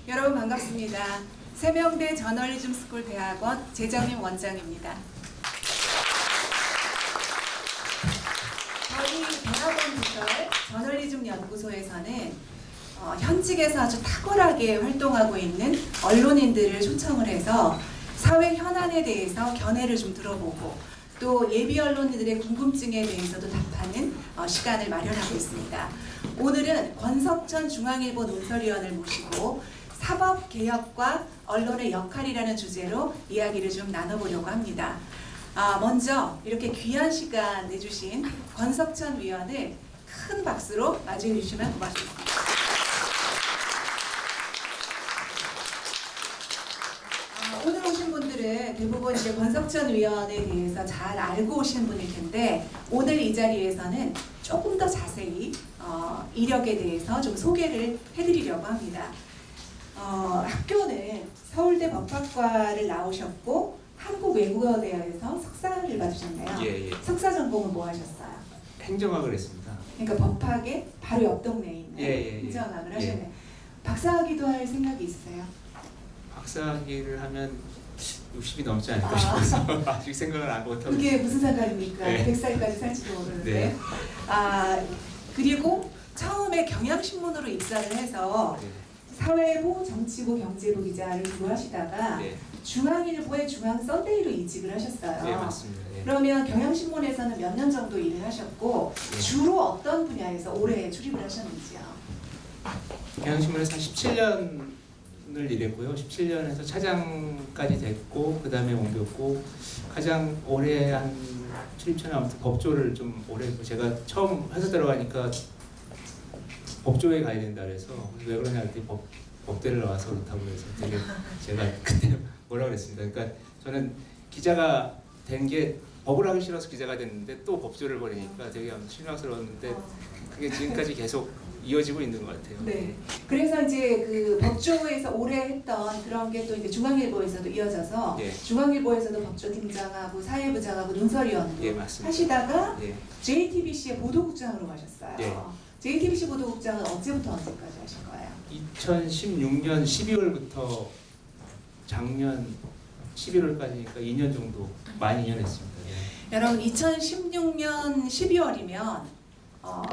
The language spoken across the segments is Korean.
여러분 반갑습니다. 세명대 저널리즘 스쿨 대학원 제정임 원장입니다. 저희 대학원 부설 저널리즘 연구소에서는 현직에서 아주 탁월하게 활동하고 있는 언론인들을 초청을 해서 사회 현안에 대해서 견해를 좀 들어보고 또 예비 언론인들의 궁금증에 대해서도 답하는 시간을 마련하고 있습니다. 오늘은 권석천 중앙일보 논설위원을 모시고 사법개혁과 언론의 역할이라는 주제로 이야기를 좀 나눠보려고 합니다. 먼저 이렇게 귀한 시간 내주신 권석천 위원을 큰 박수로 맞이해 주시면 고맙습니다. 오늘 오신 분들은 대부분 이제 권석천 위원에 대해서 잘 알고 오시는 분일 텐데 오늘 이 자리에서는 조금 더 자세히 이력에 대해서 좀 소개를 해드리려고 합니다. 학교는 서울대 법학과를 나오셨고 한국외국어대학에서 석사를 받으셨네요. 예. 석사 전공은 뭐 하셨어요? 행정학을 했습니다. 그러니까 법학의 바로 옆 동네에 있는 예. 행정학을 하셨네요. 박사학위도 할 생각이 있으세요? 박사학위를 하면 60이 넘지 않을까 싶어서 아직 생각을 안 못하고 그게 무슨 상관입니까? 네. 100살까지 살지도 모르는데. 네. 그리고 처음에 경향신문으로 입사를 해서 네. 사회부, 정치부, 경제부 기자를 주로 하시다가 네. 중앙일보의 중앙썬데이로 이직을 하셨어요. 네, 맞습니다. 네. 그러면 경향신문에서는 몇 년 정도 일을 하셨고 네. 주로 어떤 분야에서 오래 출입을 하셨는지요? 경향신문에서 한 17년을 일했고요. 17년에서 차장까지 됐고 그 다음에 옮겼고 가장 오래 한 출입처는 아무튼 법조를 좀 오래 했고 제가 처음 회사 들어가니까 법조에 가야 된다 그래서 왜 그러냐 그랬더니 법대를 나와서 그렇다고 해서 되게 제가 그때 뭐라고 그랬습니다. 그러니까 저는 기자가 된 게 법을 하기 싫어서 기자가 됐는데 또 법조를 벌이니까 되게 실망스러웠는데 그게 지금까지 계속 이어지고 있는 것 같아요. 네. 그래서 이제 그 법조에서 오래 했던 그런 게 또 이제 중앙일보에서도 이어져서 예. 중앙일보에서도 법조팀장하고 사회부장하고 논설위원도 예, 맞습니다. 하시다가 예. JTBC의 보도국장으로 가셨어요. 예. JTBC 보도국장은 언제부터 언제까지 하신 거예요? 2016년 12월부터 작년 11월까지니까 2년 정도, 만 2년 했습니다. 예. 여러분 2016년 12월이면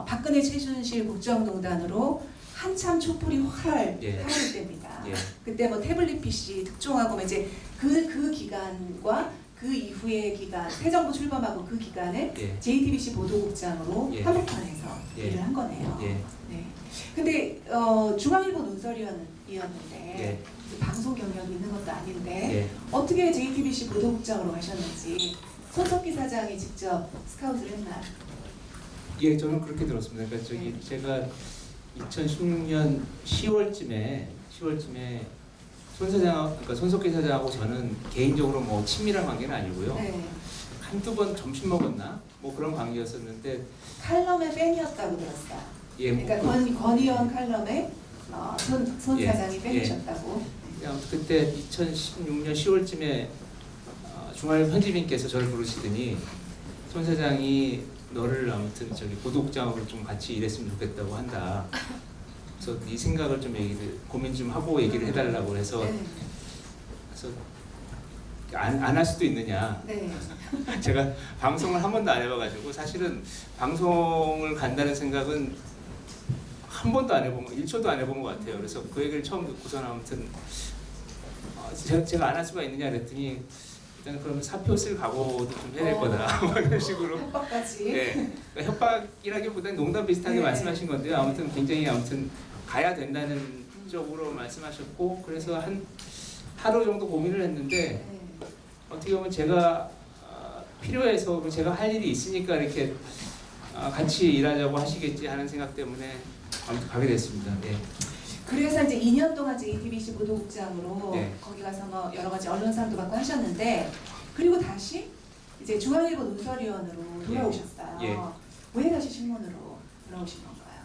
박근혜 최순실 국정농단으로 한참 촛불이 활활 예. 타오를 때입니다. 예. 그때 뭐 태블릿 PC 특종하고 이제 그 기간과 그 이후의 기간, 새 정부 출범하고 그 기간을 예. JTBC 보도국장으로 예. 한복판에서 예. 일을 한 거네요. 예. 네. 근데 중앙일보 논설위원이었는데 예. 방송 경력이 있는 것도 아닌데 예. 어떻게 JTBC 보도국장으로 가셨는지 손석희 사장이 직접 스카우트를 했나요? 예, 저는 그렇게 들었습니다. 그러니까 저기 제가 2016년 10월쯤에 손 사장, 그러니까 손석희 사장하고 저는 개인적으로 뭐 친밀한 관계는 아니고요. 네. 한두 번 점심 먹었나? 뭐 그런 관계였었는데 칼럼의 팬이었다고 들었어요. 예, 그러니까 뭐 권 의원 칼럼에 손 예. 사장이 팬이셨다고. 아무튼 그때 2016년 10월쯤에 중앙일보 편집인께서 저를 부르시더니 손 사장이 너를 아무튼 저기 보도국장으로 좀 같이 일했으면 좋겠다고 한다. 그래서 네 생각을 좀 고민 좀 하고 얘기를 해달라고 해서 네. 그래서 안 할 수도 있느냐. 네. 제가 방송을 한 번도 안 해봐가지고 사실은 방송을 간다는 생각은 한 번도 안 해본 거, 1초도 안 해본 것 같아요. 그래서 그 얘기를 처음 듣고서는 아무튼 제가 안 할 수가 있느냐 그랬더니 일단 그러면 사표 쓸 각오도 좀 해야 될 거다. 뭐 이런 식으로. 협박까지. 네. 그러니까 협박이라기보다는 농담 비슷하게 네. 말씀하신 건데요. 아무튼 굉장히 가야 된다는 쪽으로 말씀하셨고 그래서 한 하루 정도 고민을 했는데 네. 어떻게 보면 제가 필요해서 제가 할 일이 있으니까 이렇게 같이 일하자고 하시겠지 하는 생각 때문에 아무튼 가게 됐습니다. 네. 그래서 이제 2년 동안 JTBC 보도국장으로 네. 거기 가서 뭐 여러 가지 언론상도 받고 하셨는데 그리고 다시 이제 중앙일보 논설위원으로 돌아오셨어요. 예. 왜 다시 신문으로 돌아오신 건가요?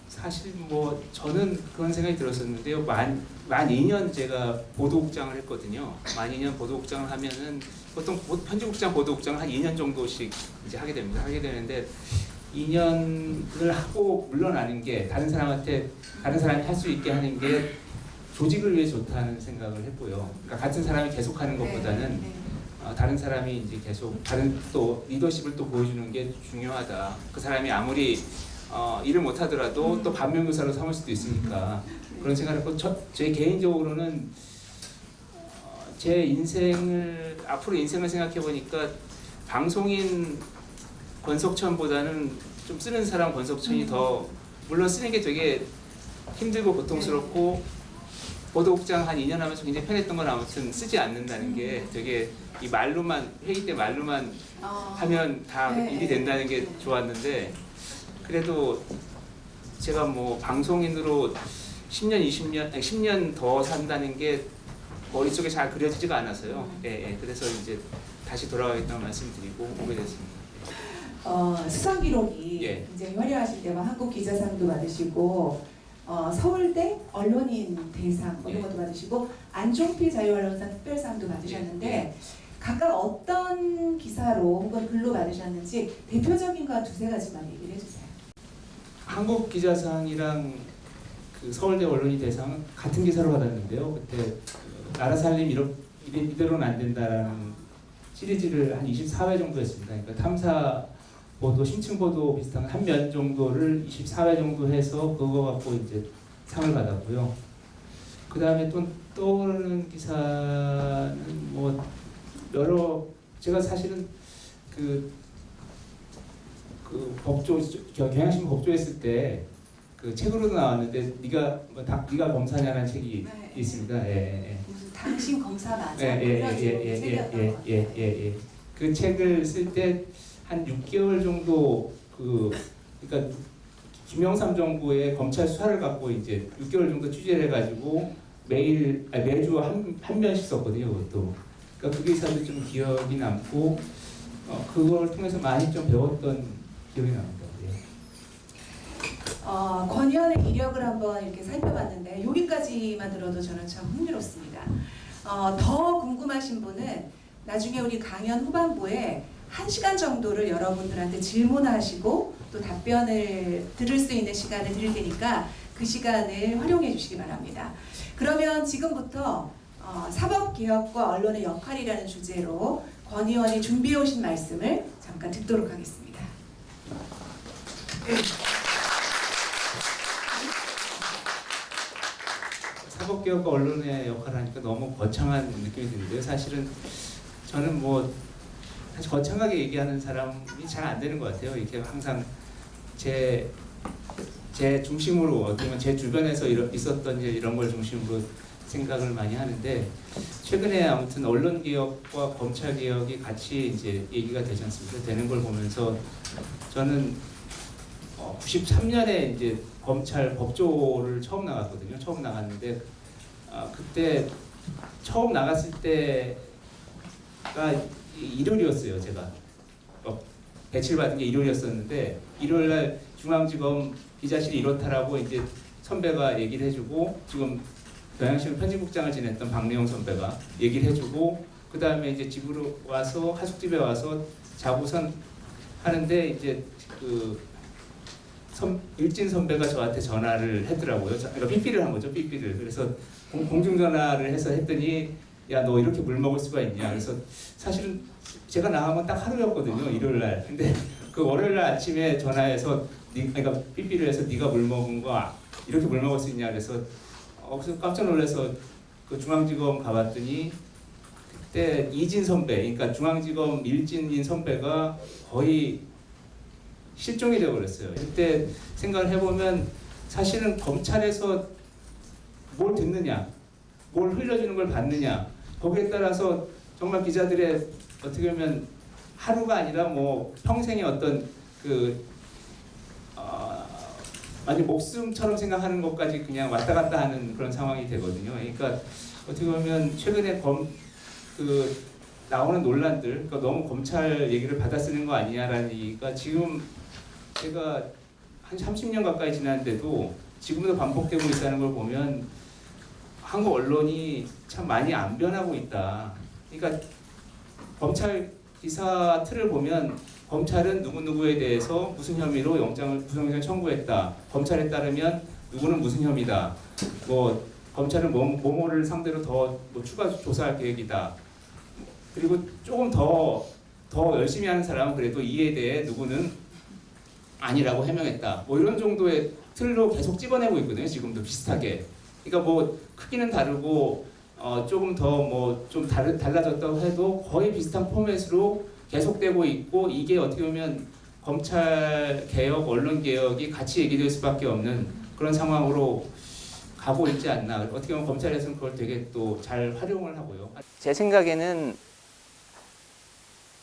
사실 뭐 저는 그런 생각이 들었었는데요. 만 2년 제가 보도국장을 했거든요. 만 2년 보도국장을 하면은 보통 편집국장, 보도국장을 한 2년 정도씩 이제 하게 됩니다. 하게 되는데 2년을 하고 물러나는 게 다른 사람이 할 수 있게 하는 게 조직을 위해 좋다는 생각을 했고요. 그러니까 같은 사람이 계속하는 것보다는 네. 다른 사람이 이제 계속 다른 또 리더십을 또 보여주는 게 중요하다. 그 사람이 아무리 일을 못하더라도 또 반면교사로 삼을 수도 있으니까 그런 생각을 했고 제 개인적으로는 제 인생을 앞으로 인생을 생각해 보니까 방송인 권석천보다는 좀 쓰는 사람 권석천이 더 물론 쓰는 게 되게 힘들고 고통스럽고 보도국장 한 2년 하면서 굉장히 편했던 건 아무튼 쓰지 않는다는 게 되게 이 말로만 회의 때 말로만 하면 다 네. 일이 된다는 게 좋았는데 그래도 제가 뭐 방송인으로 10년, 20년, 아니 10년 더 산다는 게 머릿속에 잘 그려지지가 않아서요. 예. 그래서 이제 다시 돌아가겠다는 말씀드리고 오게 됐습니다. 수상 기록이 예. 굉장히 화려하실 때만 한국 기자상도 받으시고 서울대 언론인 대상 이런 예. 것도 받으시고 안종필 자유언론사 특별상도 받으셨는데 예. 각각 어떤 기사로 혹은 글로 받으셨는지 대표적인 거 두세 가지만 얘기를 해주세요. 한국 기자상이랑 그 서울대 언론인 대상은 같은 기사로 받았는데요. 그때 나라 살림 이대로는 안 된다라는 시리즈를 한 24회 정도 했습니다. 그러니까 탐사 보도, 심층 보도 비슷한 한 면 정도를 24회 정도 해서 그거 갖고 이제 상을 받았고요. 그 다음에 또 떠오르는 기사는 뭐 여러 제가 사실은 그 법조 경향신문 법조했을 때 그 책으로도 나왔는데 네가 검사냐라는 책이 네. 있습니다. 예. 무슨 당신 검사 맞아? 예. 그 책을 쓸 때 한 6개월 정도 그러니까 김영삼 정부의 검찰 수사를 갖고 이제 6개월 정도 취재를 해가지고 매주 한 면씩 썼거든요. 그것도. 그러니까 그 기사도 좀 기억이 남고 그걸 통해서 많이 좀 배웠던 기억이 납니다. 권위원의 이력을 한번 이렇게 살펴봤는데 여기까지만 들어도 저는 참 흥미롭습니다. 더 궁금하신 분은 나중에 우리 강연 후반부에 1시간 정도를 여러분들한테 질문하시고 또 답변을 들을 수 있는 시간을 드릴 테니까 그 시간을 활용해 주시기 바랍니다. 그러면 지금부터 사법개혁과 언론의 역할이라는 주제로 권 의원이 준비해 오신 말씀을 잠깐 듣도록 하겠습니다. 사법개혁과 언론의 역할을 하니까 너무 거창한 느낌이 드는데요. 사실은 저는 사실 거창하게 얘기하는 사람이 잘 안 되는 것 같아요. 이렇게 항상 제 중심으로 어떻게 보면 제 주변에서 있었던 이런 걸 중심으로 생각을 많이 하는데 최근에 아무튼 언론 개혁과 검찰 개혁이 같이 이제 얘기가 되지 않습니까? 되는 걸 보면서 저는 93년에 이제 검찰 법조를 처음 나갔거든요. 처음 나갔는데 그때 처음 나갔을 때가 일요일이었어요. 제가 배치를 받은 게 일요일이었었는데 일요일날 중앙지검 기자실이 이렇다라고 이제 선배가 얘기를 해주고 지금 경향신문 편집국장을 지냈던 박래영 선배가 얘기를 해주고 그 다음에 이제 집으로 와서 하숙집에 와서 자고선 하는데 이제 일진 선배가 저한테 전화를 했더라고요. 그러니까 삐삐를 한 거죠. 삐삐를. 그래서 공중전화를 해서 했더니 야 너 이렇게 물 먹을 수가 있냐. 그래서 사실은 제가 나가면 딱 하루였거든요. 일요일날. 근데 그 월요일날 아침에 전화해서 그러니까 삐삐를 해서 네가 물 먹은 거 이렇게 물 먹을 수 있냐. 그래서 그래서 깜짝 놀라서 그 중앙지검 가봤더니 그때 이진 선배, 그러니까 중앙지검 일진인 선배가 거의 실종이 되어버렸어요. 그때 생각을 해보면 사실은 검찰에서 뭘 듣느냐, 뭘 흘려주는 걸 받느냐, 거기에 따라서 정말 기자들의 어떻게 보면 하루가 아니라 평생의 어떤 완전 목숨처럼 생각하는 것까지 그냥 왔다 갔다 하는 그런 상황이 되거든요. 그러니까 어떻게 보면 최근에 나오는 논란들, 그러니까 너무 검찰 얘기를 받아쓰는 거 아니냐라는 얘기가 지금 제가 한 30년 가까이 지났는데도 지금도 반복되고 있다는 걸 보면 한국 언론이 참 많이 안 변하고 있다. 그러니까 검찰 기사 틀을 보면 검찰은 누구누구에 대해서 무슨 혐의로 구속영장을 청구했다. 검찰에 따르면 누구는 무슨 혐의다. 검찰은 뭐뭐를 상대로 더 뭐 추가 조사할 계획이다. 그리고 조금 더 열심히 하는 사람은 그래도 이에 대해 누구는 아니라고 해명했다. 뭐 이런 정도의 틀로 계속 집어내고 있거든요. 지금도 비슷하게. 그러니까 뭐 크기는 다르고 조금 더 뭐 좀 달라졌다고 해도 거의 비슷한 포맷으로 계속되고 있고, 이게 어떻게 보면 검찰 개혁, 언론 개혁이 같이 얘기될 수밖에 없는 그런 상황으로 가고 있지 않나. 어떻게 보면 검찰에서는 그걸 되게 또 잘 활용을 하고요. 제 생각에는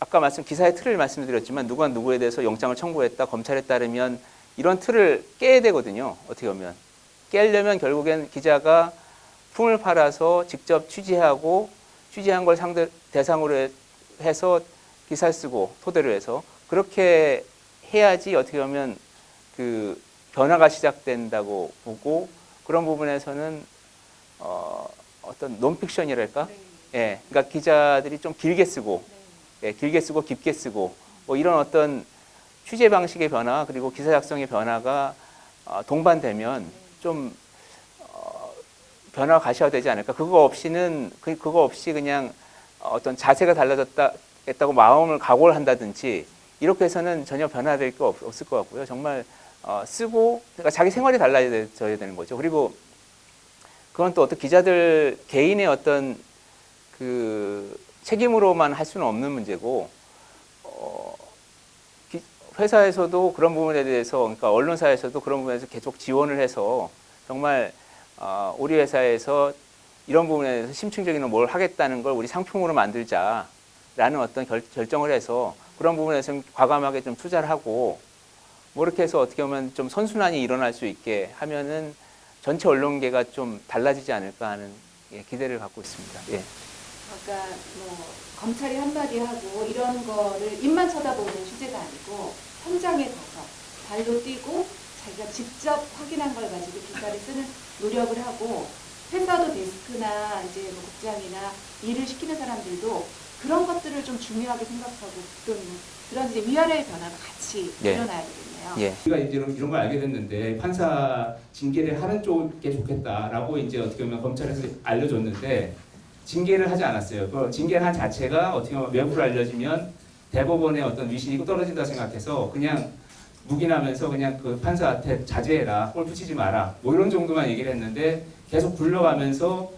아까 기사의 틀을 말씀드렸지만 누가 누구에 대해서 영장을 청구했다, 검찰에 따르면 이런 틀을 깨야 되거든요. 어떻게 보면 깨려면 결국엔 기자가 품을 팔아서 직접 취재하고 취재한 걸 대상으로 해서 기사를 쓰고 토대로 해서 그렇게 해야지 어떻게 보면 그 변화가 시작된다고 보고, 그런 부분에서는 어떤 논픽션이랄까? 예, 그러니까 기자들이 좀 길게 쓰고, 예, 길게 쓰고 깊게 쓰고 뭐 이런 어떤 취재 방식의 변화 그리고 기사 작성의 변화가 동반되면 좀 변화가 가시화되지 않을까? 그거 없이 그냥 어떤 자세가 달라졌다고 마음을 각오를 한다든지 이렇게 해서는 전혀 변화될 거 없을 것 같고요. 정말 쓰고, 그러니까 자기 생활이 달라져야 되는 거죠. 그리고 그건 또 어떤 기자들 개인의 어떤 그 책임으로만 할 수는 없는 문제고, 회사에서도 그런 부분에 대해서, 그러니까 언론사에서도 그런 부분에서 계속 지원을 해서 정말 우리 회사에서 이런 부분에 대해서 심층적인 뭘 하겠다는 걸 우리 상품으로 만들자라는 어떤 결정을 해서 그런 부분에서 과감하게 좀 투자를 하고, 뭐 이렇게 해서 어떻게 보면 좀 선순환이 일어날 수 있게 하면은 전체 언론계가 좀 달라지지 않을까 하는 기대를 갖고 있습니다. 예. 아까 뭐 검찰이 한마디 하고 이런 거를 입만 쳐다보는 취재가 아니고 현장에 가서 발로 뛰고 자기가 직접 확인한 걸 가지고 기사를 쓰는 노력을 하고, 회사도 데스크나 이제 뭐 국장이나 일을 시키는 사람들도 그런 것들을 좀 중요하게 생각하고 또 그런 이제 위아래의 변화가 같이 예. 일어나야 되겠네요. 예. 우리가 이제 이런 걸 알게 됐는데 판사 징계를 하는 쪽에 좋겠다라고 이제 어떻게 보면 검찰에서 알려줬는데 징계를 하지 않았어요. 그 징계를 한 자체가 어떻게 보면 외부로 알려지면 대법원의 어떤 위신이 떨어진다 생각해서 그냥 묵인하면서 그냥 그 판사한테 자제해라, 골프 치지 마라, 뭐 이런 정도만 얘기를 했는데 계속 굴러가면서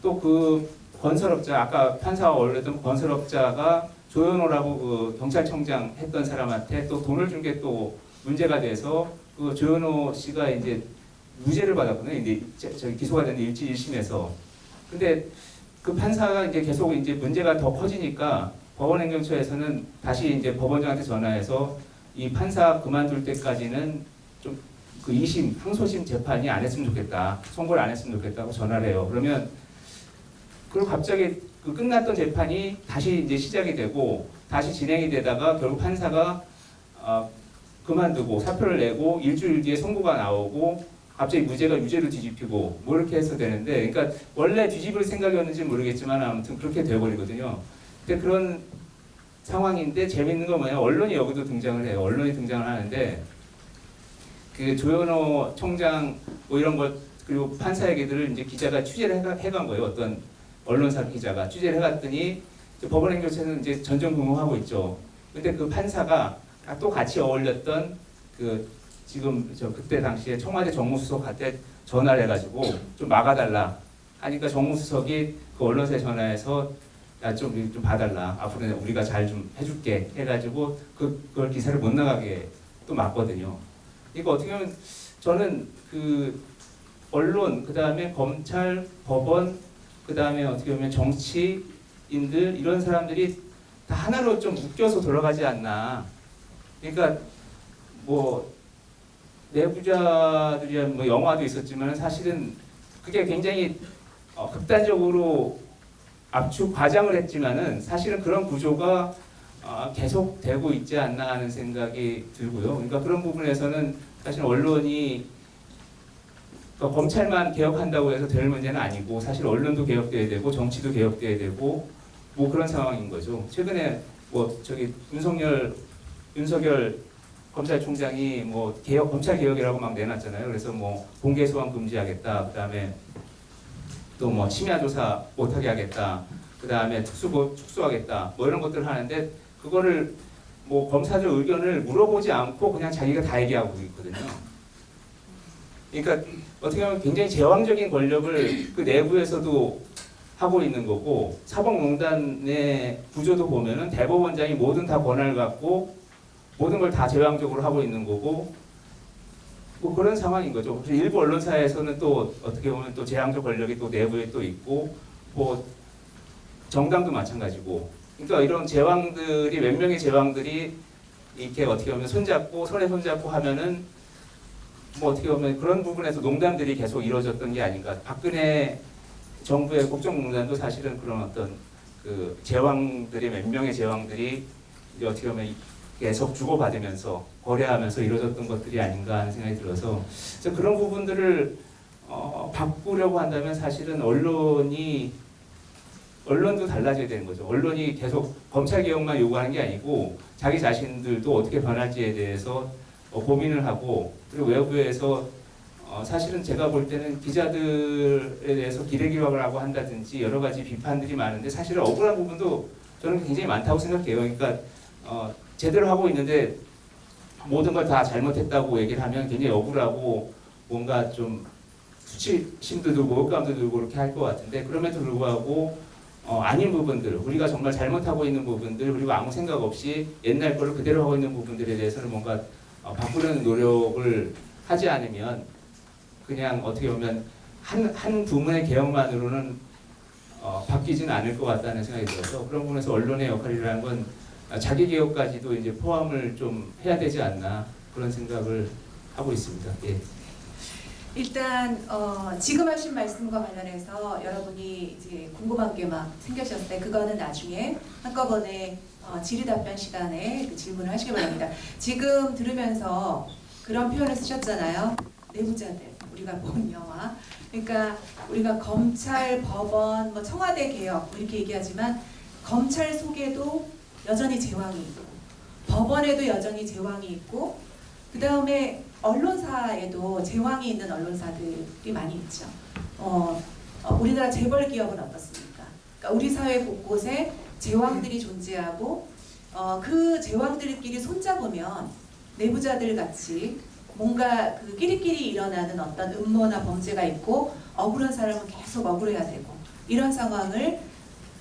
또 그 건설업자, 아까 판사와 어울렸던 건설업자가 조현호라고 그 경찰청장 했던 사람한테 또 돈을 준 게 또 문제가 돼서 그 조현호 씨가 이제 무죄를 받았거든요. 이제 저기 기소가 된 1심에서. 근데 그 판사가 이제 계속 이제 문제가 더 커지니까 법원행정처에서는 다시 이제 법원장한테 전화해서 이 판사 그만둘 때까지는 좀 그 2심 항소심 재판이 안 했으면 좋겠다, 선고를 안 했으면 좋겠다고 전화를 해요. 그러면 그리고 갑자기 그 끝났던 재판이 다시 이제 시작이 되고 다시 진행이 되다가 결국 판사가 그만두고 사표를 내고 일주일 뒤에 선고가 나오고 갑자기 무죄가 유죄로 뒤집히고 뭐 이렇게 해서 되는데, 그러니까 원래 뒤집을 생각이었는지 모르겠지만 아무튼 그렇게 되어버리거든요. 근데 그런 상황인데 재밌는 건 뭐냐, 언론이 여기도 등장을 해요. 언론이 등장을 하는데 그 조현호 총장 뭐 이런 것 그리고 판사 얘기들을 이제 기자가 취재를 해간 거예요. 어떤 언론사 기자가 취재를 해갔더니 법원행정처에서는 이제 전전긍긍하고 있죠. 근데 그 판사가 또 같이 어울렸던 그 지금 그때 당시에 청와대 정무수석한테 전화를 해가지고 좀 막아달라 하니까 정무수석이 그 언론사에 전화해서 야 좀 봐달라, 앞으로 우리가 잘 좀 해줄게 해가지고 그걸 기사를 못 나가게 또 막거든요. 이거 어떻게 보면 저는 그 언론, 그 다음에 검찰, 법원, 그 다음에 어떻게 보면 정치인들 이런 사람들이 다 하나로 좀 묶여서 돌아가지 않나. 그러니까 뭐 내부자들이야 뭐 영화도 있었지만 사실은 그게 굉장히 극단적으로 압축 과장을 했지만은 사실은 그런 구조가 계속 되고 있지 않나 하는 생각이 들고요. 그러니까 그런 부분에서는 사실 언론이 검찰만 개혁한다고 해서 될 문제는 아니고 사실 언론도 개혁돼야 되고 정치도 개혁돼야 되고 뭐 그런 상황인 거죠. 최근에 뭐 저기 윤석열 검찰총장이 뭐 검찰 개혁이라고 막 내놨잖아요. 그래서 뭐 공개 소환 금지하겠다. 그다음에 또 뭐 심야 조사 못하게 하겠다. 그 다음에 축소하겠다. 뭐 이런 것들을 하는데 그거를 뭐 검사들 의견을 물어보지 않고 그냥 자기가 다 얘기하고 있거든요. 그러니까 어떻게 보면 굉장히 제왕적인 권력을 그 내부에서도 하고 있는 거고 사법농단의 구조도 보면은 대법원장이 모든 다 권한을 갖고 모든 걸 다 제왕적으로 하고 있는 거고 뭐 그런 상황인 거죠. 그래서 일부 언론사에서는 또 어떻게 보면 또 제왕적 권력이 또 내부에 또 있고 뭐 정당도 마찬가지고 그러니까 이런 제왕들이 몇 명의 제왕들이 이렇게 어떻게 보면 손잡고 손에 손잡고 하면은 뭐 어떻게 보면 그런 부분에서 농단들이 계속 이루어졌던 게 아닌가. 박근혜 정부의 국정농단도 사실은 그런 어떤 그 제왕들이 몇 명의 제왕들이 이제 어떻게 보면 계속 주고받으면서 거래하면서 이루어졌던 것들이 아닌가 하는 생각이 들어서 그래서 그런 부분들을 바꾸려고 한다면 사실은 언론도 달라져야 되는 거죠. 언론이 계속 검찰 개혁만 요구하는 게 아니고 자기 자신들도 어떻게 변할지에 대해서 고민을 하고 그리고 외부에서 사실은 제가 볼 때는 기자들에 대해서 기레기박을 하고 한다든지 여러 가지 비판들이 많은데 사실은 억울한 부분도 저는 굉장히 많다고 생각해요. 그러니까 제대로 하고 있는데 모든 걸 다 잘못했다고 얘기를 하면 굉장히 억울하고 뭔가 좀 수치심도 들고 억울감도 들고 그렇게 할 것 같은데 그럼에도 불구하고 아닌 부분들, 우리가 정말 잘못하고 있는 부분들, 그리고 아무 생각 없이 옛날 거를 그대로 하고 있는 부분들에 대해서는 뭔가 바꾸려는 노력을 하지 않으면 그냥 어떻게 보면 한 부문의 개혁만으로는 바뀌지는 않을 것 같다는 생각이 들어서 그런 부분에서 언론의 역할이라는 건 자기 개혁까지도 이제 포함을 좀 해야 되지 않나 그런 생각을 하고 있습니다. 예. 일단 지금 하신 말씀과 관련해서 여러분이 이제 궁금한 게 막 생기셨을 때 그거는 나중에 한꺼번에 질의답변 시간에 그 질문을 하시기 바랍니다. 지금 들으면서 그런 표현을 쓰셨잖아요. 내부자들, 우리가 본 영화. 그러니까 우리가 검찰, 법원, 뭐 청와대 개혁 이렇게 얘기하지만 검찰 속에도 여전히 제왕이 있고 법원에도 여전히 제왕이 있고 그 다음에 언론사에도 제왕이 있는 언론사들이 많이 있죠. 우리나라 재벌 기업은 어떻습니까? 그러니까 우리 사회 곳곳에 제왕들이 존재하고 그 제왕들끼리 손잡으면 내부자들 같이 뭔가 그 끼리끼리 일어나는 어떤 음모나 범죄가 있고 억울한 사람은 계속 억울해야 되고 이런 상황을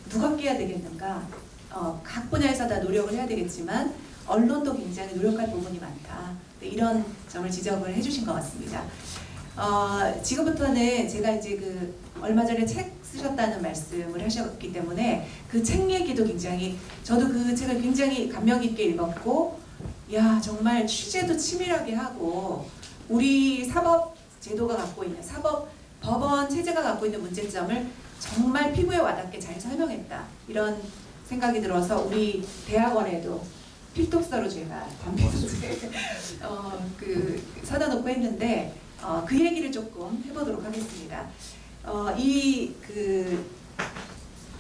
누가 깨야 되겠는가? 각 분야에서 다 노력을 해야 되겠지만 언론도 굉장히 노력할 부분이 많다. 이런 점을 지적을 해주신 것 같습니다. 지금부터는 제가 이제 그 얼마 전에 책 쓰셨다는 말씀을 하셨기 때문에 그 책 얘기도 굉장히 저도 그 책을 굉장히 감명 깊게 읽었고 야 정말 취재도 치밀하게 하고 우리 사법 제도가 갖고 있는 법원 체제가 갖고 있는 문제점을 정말 피부에 와닿게 잘 설명했다. 이런 생각이 들어서 우리 대학원에도 필독서로 제가 담배문제 그 사다 놓고 했는데 그 얘기를 조금 해보도록 하겠습니다.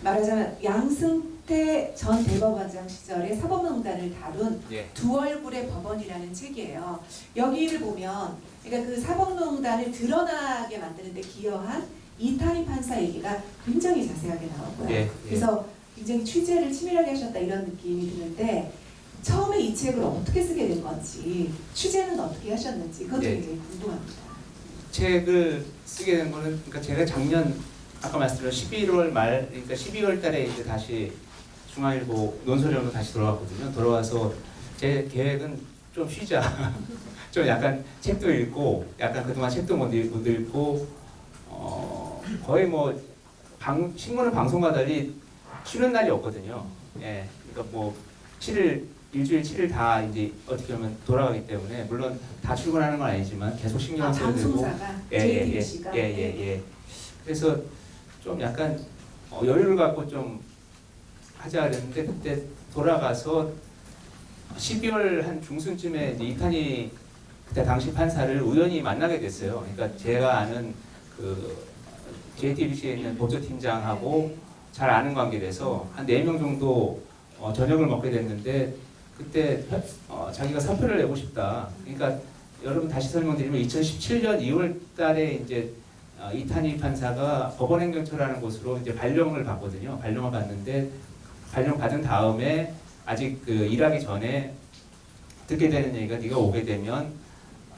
말하자면 양승태 전 대법원장 시절에 사법농단을 다룬 예. 두 얼굴의 법원이라는 책이에요. 여기를 보면 그러니까 그 사법농단을 드러나게 만드는데 기여한 이탄희 판사 얘기가 굉장히 자세하게 나오고요. 예. 그래서 굉장히 취재를 치밀하게 하셨다 이런 느낌이 드는데 처음에 이 책을 어떻게 쓰게 된 건지 취재는 어떻게 하셨는지 그것도 예. 굉장히 궁금합니다. 책을 쓰게 된 거는 그러니까 제가 작년 아까 말씀드린 11월 말 그러니까 12월 달에 이제 다시 중앙일보 논설위원으로 다시 돌아왔거든요. 돌아와서 제 계획은 좀 쉬자. 좀 약간 책도 읽고 약간 그동안 책도 못 읽고 거의 뭐 신문을 방송과 달리 쉬는 날이 없거든요. 예. 그러니까 뭐 7일 일주일 7일 다 이제 어떻게 보면 돌아가기 때문에 물론 다 출근하는 건 아니지만 계속 신경 써야 되고 방송사가 JTBC가 예. 그래서 좀 약간 여유를 갖고 좀 하자 그랬는데 그때 돌아가서 12월 한 중순쯤에 이제 이탄희 그때 당시 판사를 우연히 만나게 됐어요. 그러니까 제가 아는 그 JTBC에 있는 보조팀장하고 잘 아는 관계돼서 한 4명 정도 저녁을 먹게 됐는데 그때 자기가 사표를 내고 싶다. 그러니까 여러분 다시 설명드리면 2017년 2월 달에 이제 이탄희 판사가 법원행정처라는 곳으로 이제 발령을 받거든요. 발령을 받는데 발령 받은 다음에 아직 그 일하기 전에 듣게 되는 얘기가 네가 오게 되면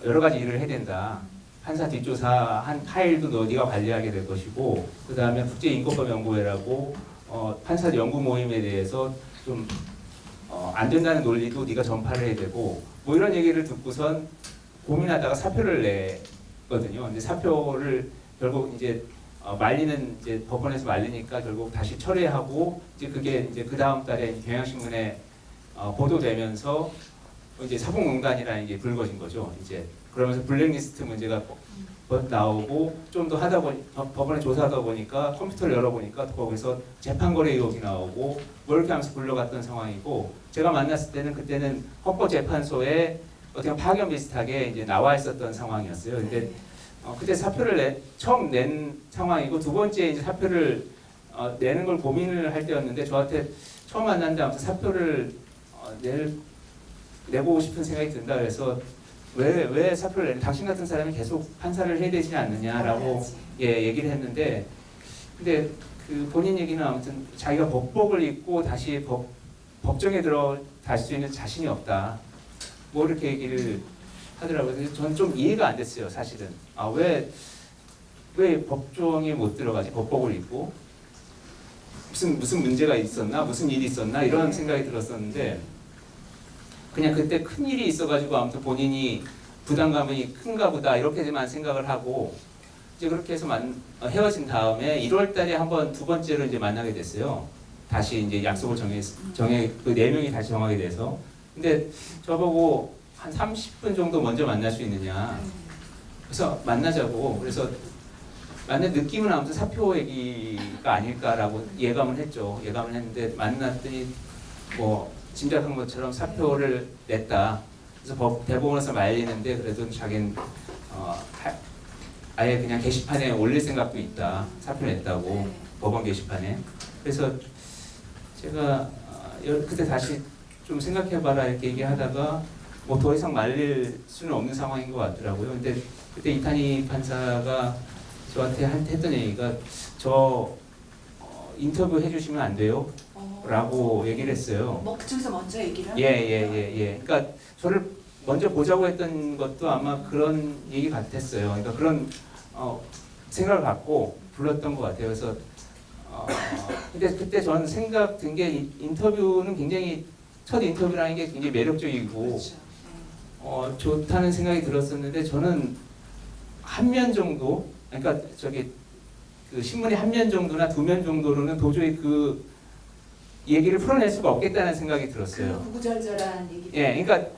여러 가지 일을 해야 된다. 판사 뒷조사 한 파일도 네가 관리하게 될 것이고, 그 다음에 국제인권법 연구회라고 판사 연구 모임에 대해서 좀 안 된다는 논리도 네가 전파를 해야 되고, 뭐 이런 얘기를 듣고선 고민하다가 사표를 냈거든요. 근데 사표를 결국 이제 말리는 이제 법원에서 말리니까 결국 다시 철회하고, 이제 그게 이제 그 다음 달에 경향신문에 보도되면서 이제 사법농단이라는 게 불거진 거죠. 이제 그러면서 블랙리스트 문제가 나오고, 좀 더 하다 보니 법원에 조사하다 보니까 컴퓨터를 열어보니까 거기서 재판거래 의혹이 나오고 뭐 이렇게 하면서 불러갔던 상황이고, 제가 만났을 때는 그때는 헌법재판소에 어떻게 파견 비슷하게 이제 나와 있었던 상황이었어요. 근데 그때 사표를 처음 낸 상황이고, 두 번째 이제 사표를 내는 걸 고민을 할 때였는데, 저한테 처음 만났는데 아무튼 사표를 내고 싶은 생각이 든다. 그래서 왜 사표를 내는, 당신 같은 사람이 계속 판사를 해야 되지 않느냐라고 얘기를 했는데, 근데 그 본인 얘기는 아무튼 자기가 법복을 입고 다시 법정에 들어갈 수 있는 자신이 없다. 뭐 이렇게 얘기를 하더라고요. 그래서 저는 좀 이해가 안 됐어요, 사실은. 왜 법정에 못 들어가지? 법복을 입고 무슨 문제가 있었나? 무슨 일이 있었나? 이런 생각이 들었었는데, 그냥 그때 큰 일이 있어가지고 아무튼 본인이 부담감이 큰가 보다 이렇게만 생각을 하고, 이제 그렇게 해서 헤어진 다음에 1월달에 한번 두 번째로 이제 만나게 됐어요. 다시 이제 약속을 그 네 명이 다시 정하게 돼서. 근데 저보고 한 30분 정도 먼저 만날 수 있느냐. 그래서 만나자고. 그래서 만난 느낌은 아무튼 사표 얘기가 아닐까라고 예감을 했죠. 예감을 했는데 만났더니 뭐 짐작한 것처럼 사표를 냈다. 그래서 대법원에서 말리는데 그래도 자기는 아예 그냥 게시판에 올릴 생각도 있다. 사표 냈다고. 법원 게시판에. 그래서 제가 그때 다시 좀 생각해봐라 이렇게 얘기하다가 뭐 더 이상 말릴 수는 없는 상황인 것 같더라고요. 근데 그때 이탄희 판사가 저한테 했던 얘기가, 저 인터뷰 해주시면 안 돼요? 라고 얘기를 했어요. 뭐 그쪽에서 먼저 얘기를 예. 그러니까 저를 먼저 보자고 했던 것도 아마 그런 얘기 같았어요. 그러니까 그런 생각을 갖고 불렀던 것 같아요. 그래서 근데 그때 저는 생각 든 게 인터뷰는 굉장히 첫 인터뷰라는 게 굉장히 매력적이고 그렇죠. 좋다는 생각이 들었었는데, 저는 한 면 정도, 그러니까 그 신문의 한 면 정도나 두 면 정도로는 도저히 그 얘기를 풀어낼 수가 없겠다는 생각이 들었어요. 그 구구절절한 얘기. 예, 그러니까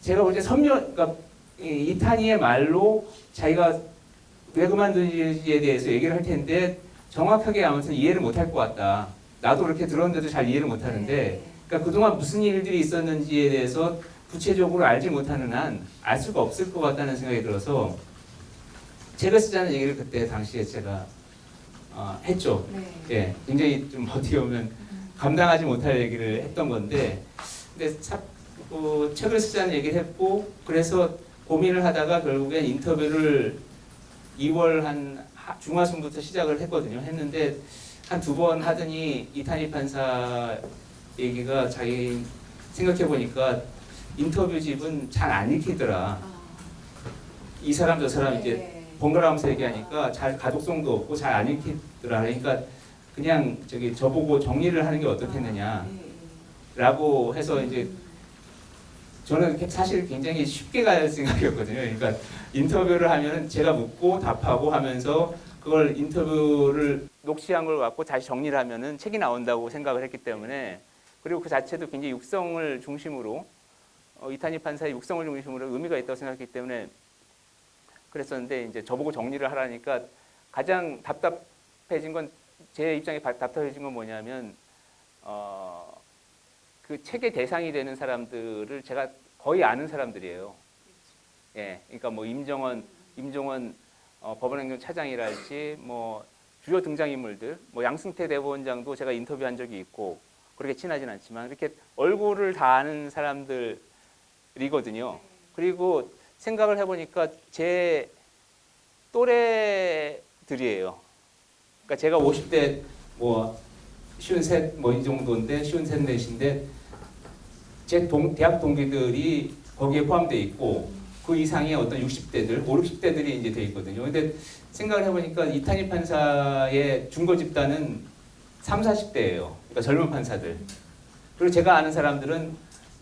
제가 볼 때 그러니까 이탄희의 말로 자기가 왜 그만두는지에 대해서 얘기를 할 텐데 정확하게 아무튼 이해를 못할 것 같다. 나도 그렇게 들었는데도 잘 이해를 못하는데, 그러니까 그동안 무슨 일들이 있었는지에 대해서 구체적으로 알지 못하는 한 알 수가 없을 것 같다는 생각이 들어서 책을 쓰자는 얘기를 그때 당시에 제가 했죠. 예, 굉장히 좀 어떻게 보면 감당하지 못할 얘기를 했던 건데, 근데 책을 쓰자는 얘기를 했고, 그래서 고민을 하다가 결국엔 인터뷰를 2월 한 중하순부터 시작을 했는데 한 두 번 하더니 이탄희 판사 얘기가 자기 생각해 보니까 인터뷰집은 잘 안 읽히더라. 이 사람 저 사람 이제 번갈아가면서 얘기하니까 잘 가독성도 없고 잘 안 읽히더라. 그러니까 그냥 저보고 정리를 하는 게 어떻겠느냐라고 해서 이제 저는 사실 굉장히 쉽게 갈 생각이었거든요. 그러니까 인터뷰를 하면은 제가 묻고 답하고 하면서 그걸 인터뷰를 녹취한 걸 갖고 다시 정리를 하면은 책이 나온다고 생각을 했기 때문에, 그리고 그 자체도 굉장히 육성을 중심으로 이탄희 판사의 육성을 중심으로 의미가 있다고 생각했기 때문에 그랬었는데, 이제 저보고 정리를 하라니까 가장 답답해진 건, 제 입장에 답답해진 건 뭐냐면 그 책의 대상이 되는 사람들을 제가 거의 아는 사람들이에요. 예, 그러니까 뭐 임종원 법원행정 차장이랄지 뭐 주요 등장인물들, 뭐 양승태 대법원장도 제가 인터뷰한 적이 있고 그렇게 친하진 않지만 이렇게 얼굴을 다 아는 사람들이거든요. 그리고 생각을 해보니까 제 또래 사람들이에요. 그러니까 제가 50대 뭐 53, 뭐 이 정도인데 53, 4인데 제 대학 동기들이 거기에 포함되어 있고 그 이상의 어떤 60대들, 5, 60대들이 이제 돼 있거든요. 근데 생각을 해보니까 이탄희 판사의 중거 집단은 3, 40대예요. 그러니까 젊은 판사들. 그리고 제가 아는 사람들은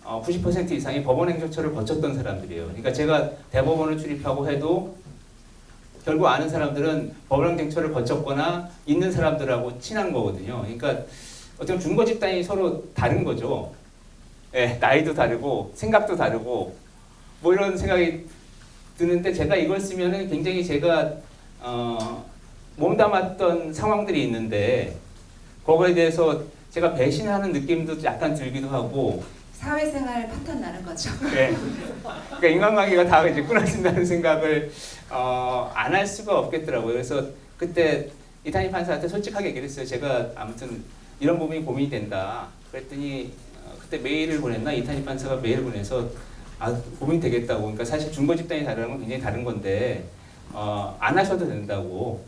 90% 이상이 법원행정처를 거쳤던 사람들이에요. 그러니까 제가 대법원을 출입하고 해도 결국 아는 사람들은 법원행정처를 거쳤거나 있는 사람들하고 친한 거거든요. 그러니까 어떤 중거 집단이 서로 다른 거죠. 예, 나이도 다르고 생각도 다르고 뭐 이런 생각이 드는데 제가 이걸 쓰면은 굉장히 제가 몸담았던 상황들이 있는데 그거에 대해서 제가 배신하는 느낌도 약간 들기도 하고 사회생활 파탄 나는 거죠. 네. 그러니까 인간관계가 다 이제 끊어진다는 생각을 안 할 수가 없겠더라고요. 그래서 그때 이탄희 판사한테 솔직하게 얘기를 했어요. 제가 아무튼 이런 부분이 고민이 된다. 그랬더니 그때 메일을 보냈나? 이탄희 판사가 메일을 보내서 고민이 되겠다고. 그러니까 사실 중거 집단이 다르는 건 굉장히 다른 건데 안 하셔도 된다고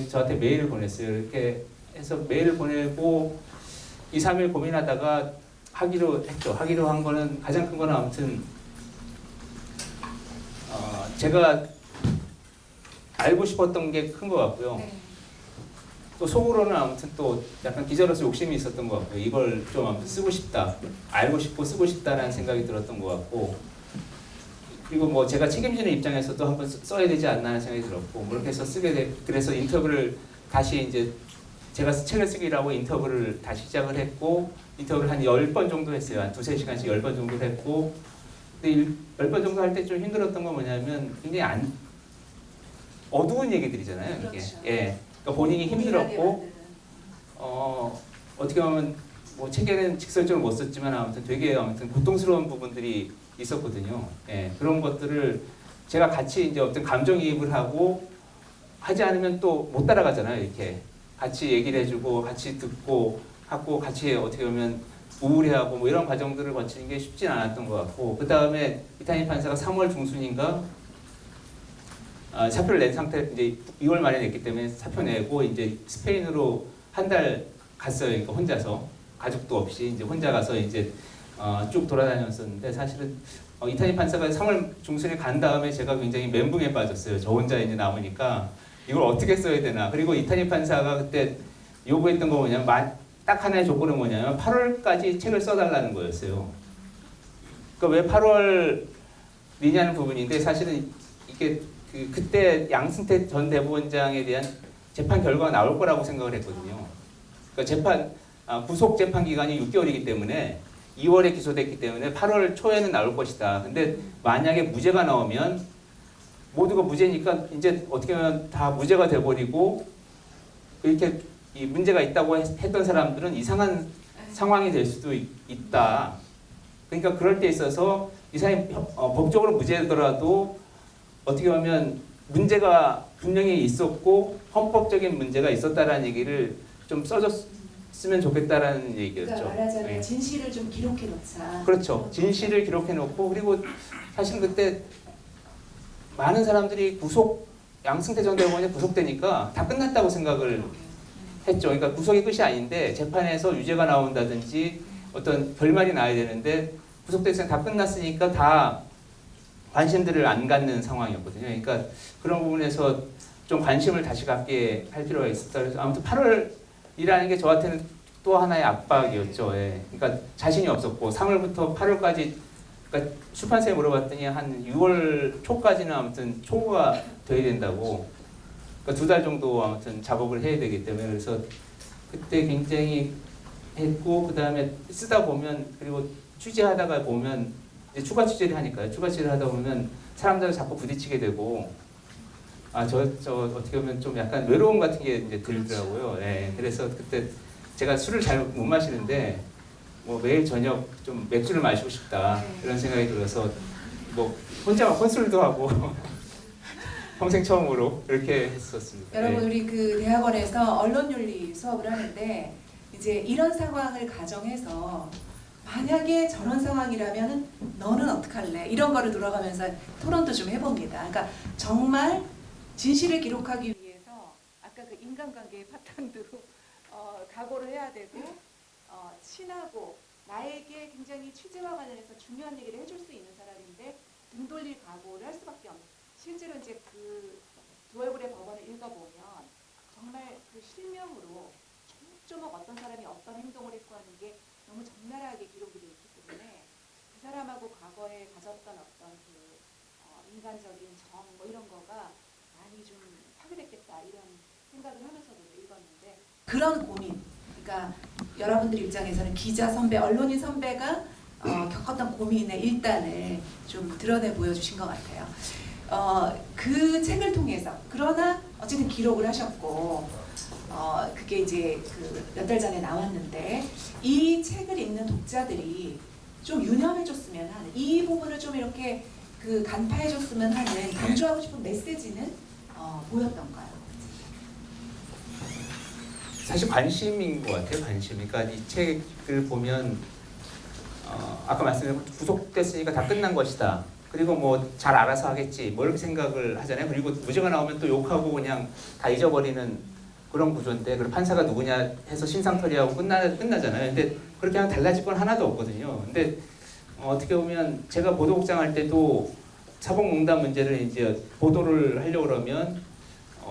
저한테 메일을 보냈어요. 이렇게 해서 메일을 보내고 2, 3일 고민하다가 하기로 했죠. 하기로 한 거는 가장 큰 거는 아무튼 제가 알고 싶었던 게 큰 것 같고요. 네. 또 속으로는 아무튼 또 약간 기자로서 욕심이 있었던 것 같고요. 이걸 좀 아무튼 쓰고 싶다. 알고 싶고 쓰고 싶다라는 생각이 들었던 것 같고 그리고 뭐 제가 책임지는 입장에서도 한번 써야 되지 않나 하는 생각이 들었고 뭐 이렇게 해서 그래서 인터뷰를 다시 이제 제가 책을 쓰기로 하고 인터뷰를 다시 시작을 했고 인터뷰를 한 10번 정도 했어요. 한 2, 3시간씩 10번 정도 했고 근데 10번 정도 할 때 좀 힘들었던 건 뭐냐면 굉장히 어두운 얘기들이잖아요. 이게. 그렇죠. 예. 그러니까 본인이 힘들었고 어떻게 보면 뭐 책에는 직설적으로 못 썼지만 아무튼 되게 아무튼 고통스러운 부분들이 있었거든요. 예. 그런 것들을 제가 같이 이제 어떤 감정이입을 하고 하지 않으면 또 못 따라가잖아요. 이렇게 같이 얘기를 해주고 같이 듣고 하고 같이 어떻게 보면 우울해하고 뭐 이런 과정들을 거치는 게 쉽진 않았던 것 같고 그 다음에 이탄희 판사가 3월 중순인가 사표를 낸 상태 이제 2월 말에 냈기 때문에 사표 내고 이제 스페인으로 한 달 갔어요. 그러니까 혼자서 가족도 없이 이제 혼자 가서 이제 쭉 돌아다녔었는데 사실은 이탄희 판사가 3월 중순에 간 다음에 제가 굉장히 멘붕에 빠졌어요. 저 혼자 이제 남으니까 이걸 어떻게 써야 되나. 그리고 이탄희 판사가 그때 요구했던 거 뭐냐면 딱 하나의 조건은 뭐냐면 8월까지 책을 써달라는 거였어요. 그러니까 왜 8월이냐는 부분인데 사실은 이게 그때 양승태 전 대법원장에 대한 재판 결과가 나올 거라고 생각을 했거든요. 그러니까 구속 재판 기간이 6개월이기 때문에 2월에 기소됐기 때문에 8월 초에는 나올 것이다. 근데 만약에 무죄가 나오면 모두가 무죄니까 이제 어떻게 보면 다 무죄가 돼버리고 이렇게 이 문제가 있다고 했던 사람들은 이상한 상황이 될 수도 있다. 그러니까 그럴 때 있어서 이 사람이 법적으로 무죄더라도 어떻게 보면 문제가 분명히 있었고 헌법적인 문제가 있었다라는 얘기를 좀 써줬으면 좋겠다라는 얘기였죠. 그러니까 말하자면 네. 진실을 좀 기록해 놓자. 그렇죠. 진실을 기록해 놓고 그리고 사실 그때 많은 사람들이 양승태 전 대법원이 구속되니까 다 끝났다고 생각을 했죠. 그러니까 구속이 끝이 아닌데 재판에서 유죄가 나온다든지 어떤 결말이 나야 되는데 구속돼서 다 끝났으니까 다 관심들을 안 갖는 상황이었거든요. 그러니까 그런 부분에서 좀 관심을 다시 갖게 할 필요가 있었다. 그래서 아무튼 8월이라는 게 저한테는 또 하나의 압박이었죠. 예. 그러니까 자신이 없었고 3월부터 8월까지 그러니까 출판사에 물어봤더니 한 6월 초까지는 아무튼 초과 돼야 된다고. 그러니까 2달 정도 아무튼 작업을 해야 되기 때문에 그래서 그때 굉장히 했고 그 다음에 쓰다 보면 그리고 취재하다가 보면 이제 추가 취재를 하니까요. 추가 취재를 하다 보면 사람들을 자꾸 부딪히게 되고 저 어떻게 보면 좀 약간 외로움 같은 게 이제 들더라고요. 예. 그래서 그때 제가 술을 잘 못 마시는데 뭐 매일 저녁 좀 맥주를 마시고 싶다 이런 생각이 들어서 뭐 혼자 혼술도 하고 평생 처음으로 이렇게 했었습니다. 여러분 네. 우리 그 대학원에서 언론윤리 수업을 하는데 이제 이런 상황을 가정해서 만약에 저런 상황이라면 너는 어떡할래? 이런 거를 돌아가면서 토론도 좀 해봅니다. 그러니까 정말 진실을 기록하기 위해서 아까 그 인간관계의 바탕도 각오를 해야 되고 친하고 나에게 굉장히 취재와 관련해서 중요한 얘기를 해줄 수 있는 사람인데 등 돌릴 각오를 할 수밖에 없는. 실제로 이제 그 두 얼굴의 법원을 읽어보면 정말 그 실명으로 조목조목 어떤 사람이 어떤 행동을 했고 하는 게 너무 적나라하게 기록이 되어 있기 때문에 그 사람하고 과거에 가졌던 어떤 그 인간적인 정 뭐 이런 거가 많이 좀 파괴됐겠다 이런 생각을 하면서도 읽었는데 그런 고민, 그러니까 여러분들 입장에서는 기자 선배, 언론인 선배가 겪었던 고민의 일단을 좀 드러내 보여주신 것 같아요. 그 책을 통해서 그러나 어쨌든 기록을 하셨고 그게 이제 그 몇 달 전에 나왔는데 이 책을 읽는 독자들이 좀 유념해줬으면 하는 이 부분을 좀 이렇게 그 간파해줬으면 하는 강조하고 싶은 메시지는 보였던가요? 사실 관심인 것 같아요. 관심. 그러니까 이 책을 보면 아까 말씀드린 구속됐으니까 다 끝난 것이다. 그리고 뭐 잘 알아서 하겠지. 뭐 이렇게 생각을 하잖아요. 그리고 무죄가 나오면 또 욕하고 그냥 다 잊어버리는 그런 구조인데, 그리고 판사가 누구냐 해서 신상털이하고 끝나잖아요. 근데 그렇게 하면 달라질 건 하나도 없거든요. 근데 어떻게 보면 제가 보도국장 할 때도 사법농단 문제를 이제 보도를 하려고 그러면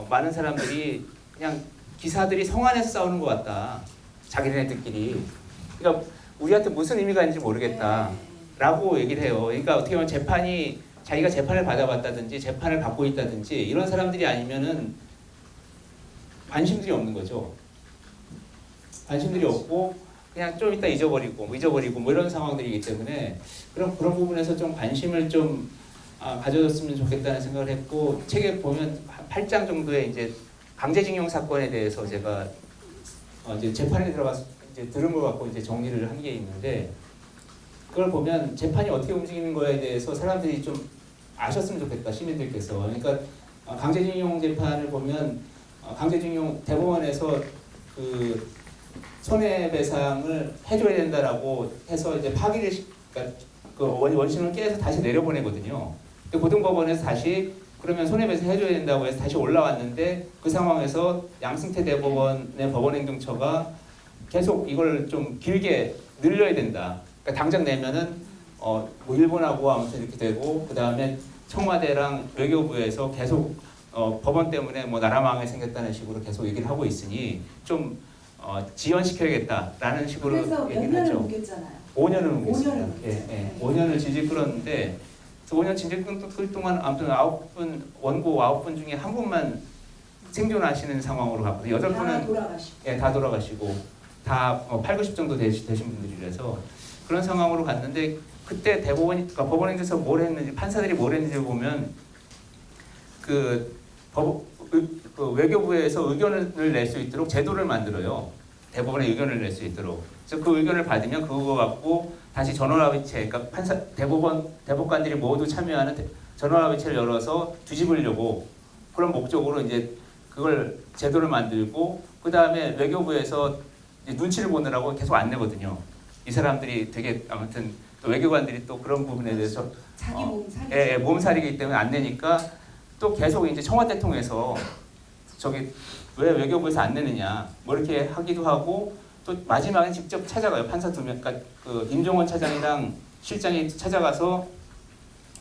많은 사람들이 그냥 기사들이 성 안에서 싸우는 것 같다. 자기네들끼리. 그러니까 우리한테 무슨 의미가 있는지 모르겠다. 라고 얘기를 해요. 그러니까 어떻게 보면 재판이 자기가 재판을 받아봤다든지 재판을 받고 있다든지 이런 사람들이 아니면은 관심들이 없는 거죠. 관심들이 없고 그냥 좀 이따 잊어버리고 뭐 이런 상황들이기 때문에 그런 부분에서 좀 관심을 좀 가져줬으면 좋겠다는 생각을 했고, 책에 보면 8장 정도의 이제 강제징용 사건에 대해서 제가 이제 재판에 들어가서 이제 들은 걸 갖고 이제 정리를 한 게 있는데, 그걸 보면 재판이 어떻게 움직이는 거에 대해서 사람들이 좀 아셨으면 좋겠다, 시민들께서. 그러니까 강제징용 재판을 보면 강제징용 대법원에서 그 손해배상을 해줘야 된다라고 해서 이제 파기를 그러니까 그 원심을 깨서 다시 내려보내거든요. 고등법원에서 다시 그러면 손해배상 해줘야 된다고 해서 다시 올라왔는데, 그 상황에서 양승태 대법원의 법원행정처가 계속 이걸 좀 길게 늘려야 된다. 그러니까 당장 내면은 뭐 일본하고 아무튼 이렇게 되고, 그 다음에 청와대랑 외교부에서 계속 법원 때문에 뭐 나라 망하게 생겼다는 식으로 계속 얘기를 하고 있으니 좀 지연시켜야겠다라는 식으로 그래서 몇 얘기를 년을 했죠. 옮겼잖아요. 5년을 옮겼습니다. 5년을 옮겼죠. 5년을 질질 끌었는데, 그 5년 질질 끌 동안 아무튼 9분 원고 9분 중에 한 분만 생존하시는 상황으로 갔거든요. 8분은 다 돌아가시고. 예, 다 돌아가시고 다 8, 90 정도 되신 분들이라서 그런 상황으로 갔는데, 그때 대법원이 그러니까 법원에서 뭘 했는지, 판사들이 뭘 했는지 보면 그 외교부에서 의견을 낼 수 있도록 제도를 만들어요. 대법원에 의견을 낼 수 있도록. 그래서 그 의견을 받으면 그거 갖고 다시 전원합의체, 그러니까 대법관들이 모두 참여하는 전원합의체를 열어서 뒤집으려고 그런 목적으로 이제 그걸 제도를 만들고, 그 다음에 외교부에서 이제 눈치를 보느라고 계속 안 내거든요. 이 사람들이 되게 아무튼 또 외교관들이 또 그런 부분에 대해서 자기 몸살이. 예, 몸살이기 때문에 안 내니까 또 계속 이제 청와대 통해서 저기 왜 외교부에서 안 내느냐 뭐 이렇게 하기도 하고, 또 마지막에 직접 찾아가요. 판사 2명, 그러니까 그 임종원 차장이랑 실장이 찾아가서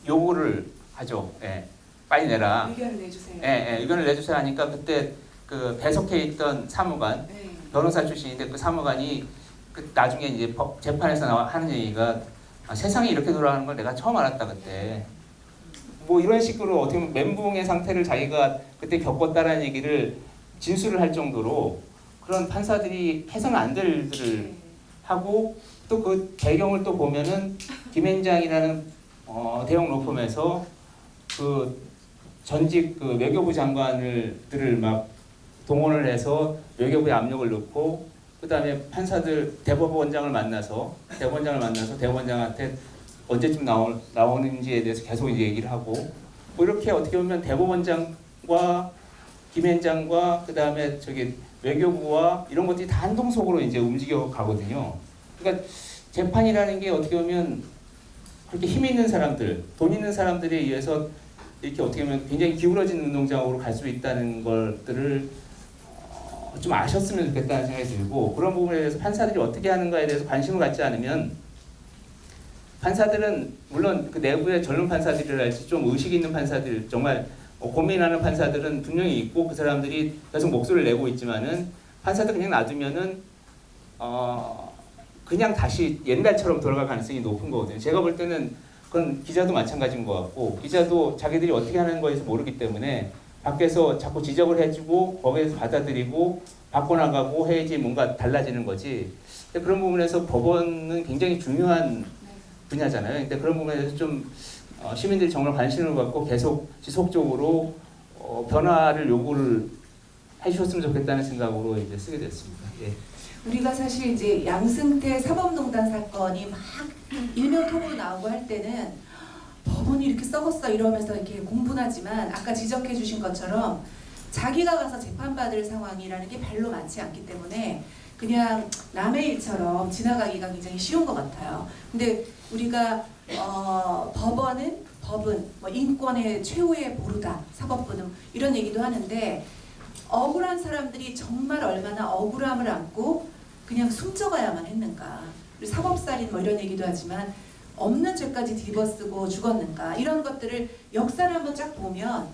요구를 하죠. 예, 빨리 내라. 의견을 내주세요. 예, 의견을 내주세요 하니까, 그때 그 배석해 있던 사무관, 네. 변호사 출신인데 그 사무관이 그 나중에 이제 재판에서 하는 얘기가 세상이 이렇게 돌아가는 걸 내가 처음 알았다 그때. 뭐 이런 식으로 어떻게 보면 멘붕의 상태를 자기가 그때 겪었다라는 얘기를 진술을 할 정도로 그런 판사들이 해서는 안 될 일들을 하고, 또 그 배경을 또 보면은 김앤장이라는 대형 로펌에서 그 전직 그 외교부 장관들을 막 동원을 해서 외교부에 압력을 넣고, 그 다음에 판사들 대법원장을 만나서 대법원장한테 언제쯤 나오는지에 대해서 계속 이제 얘기를 하고, 뭐 이렇게 어떻게 보면 대법원장과 김앤장과 그 다음에 저기 외교부와 이런 것들이 다 한동속으로 이제 움직여 가거든요. 그러니까 재판이라는 게 어떻게 보면 그렇게 힘 있는 사람들, 돈 있는 사람들에 의해서 이렇게 어떻게 보면 굉장히 기울어진 운동장으로 갈 수 있다는 것들을 좀 아셨으면 좋겠다는 생각이 들고 그런 부분에 대해서 판사들이 어떻게 하는가에 대해서 관심을 갖지 않으면 판사들은 물론 그 내부의 전문 판사들이랄지 좀 의식 있는 판사들 정말 고민하는 판사들은 분명히 있고 그 사람들이 계속 목소리를 내고 있지만은 판사들 그냥 놔두면은 그냥 다시 옛날처럼 돌아갈 가능성이 높은 거거든요. 제가 볼 때는 그건 기자도 마찬가지인 것 같고 기자도 자기들이 어떻게 하는 거에서 모르기 때문에 밖에서 자꾸 지적을 해주고 거기에서 받아들이고 바꿔나가고 해야지 뭔가 달라지는 거지. 근데 그런 부분에서 법원은 굉장히 중요한 분야잖아요. 근데 그런 부분에 대해서 좀 시민들이 정말 관심을 갖고 계속 지속적으로 변화를 요구를 해주셨으면 좋겠다는 생각으로 이제 쓰게 됐습니다. 예. 우리가 사실 이제 양승태 사법농단 사건이 막 일면통으로 나오고 할 때는 법원이 이렇게 썩었어 이러면서 이렇게 공분하지만 아까 지적해 주신 것처럼 자기가 가서 재판받을 상황이라는 게 별로 많지 않기 때문에 그냥 남의 일처럼 지나가기가 굉장히 쉬운 것 같아요. 근데 우리가 법은 뭐 인권의 최후의 보루다, 사법부는 이런 얘기도 하는데 억울한 사람들이 정말 얼마나 억울함을 안고 그냥 숨져가야만 했는가. 사법살인 뭐 이런 얘기도 하지만 없는 죄까지 뒤집어쓰고 죽었는가. 이런 것들을 역사를 한번 쫙 보면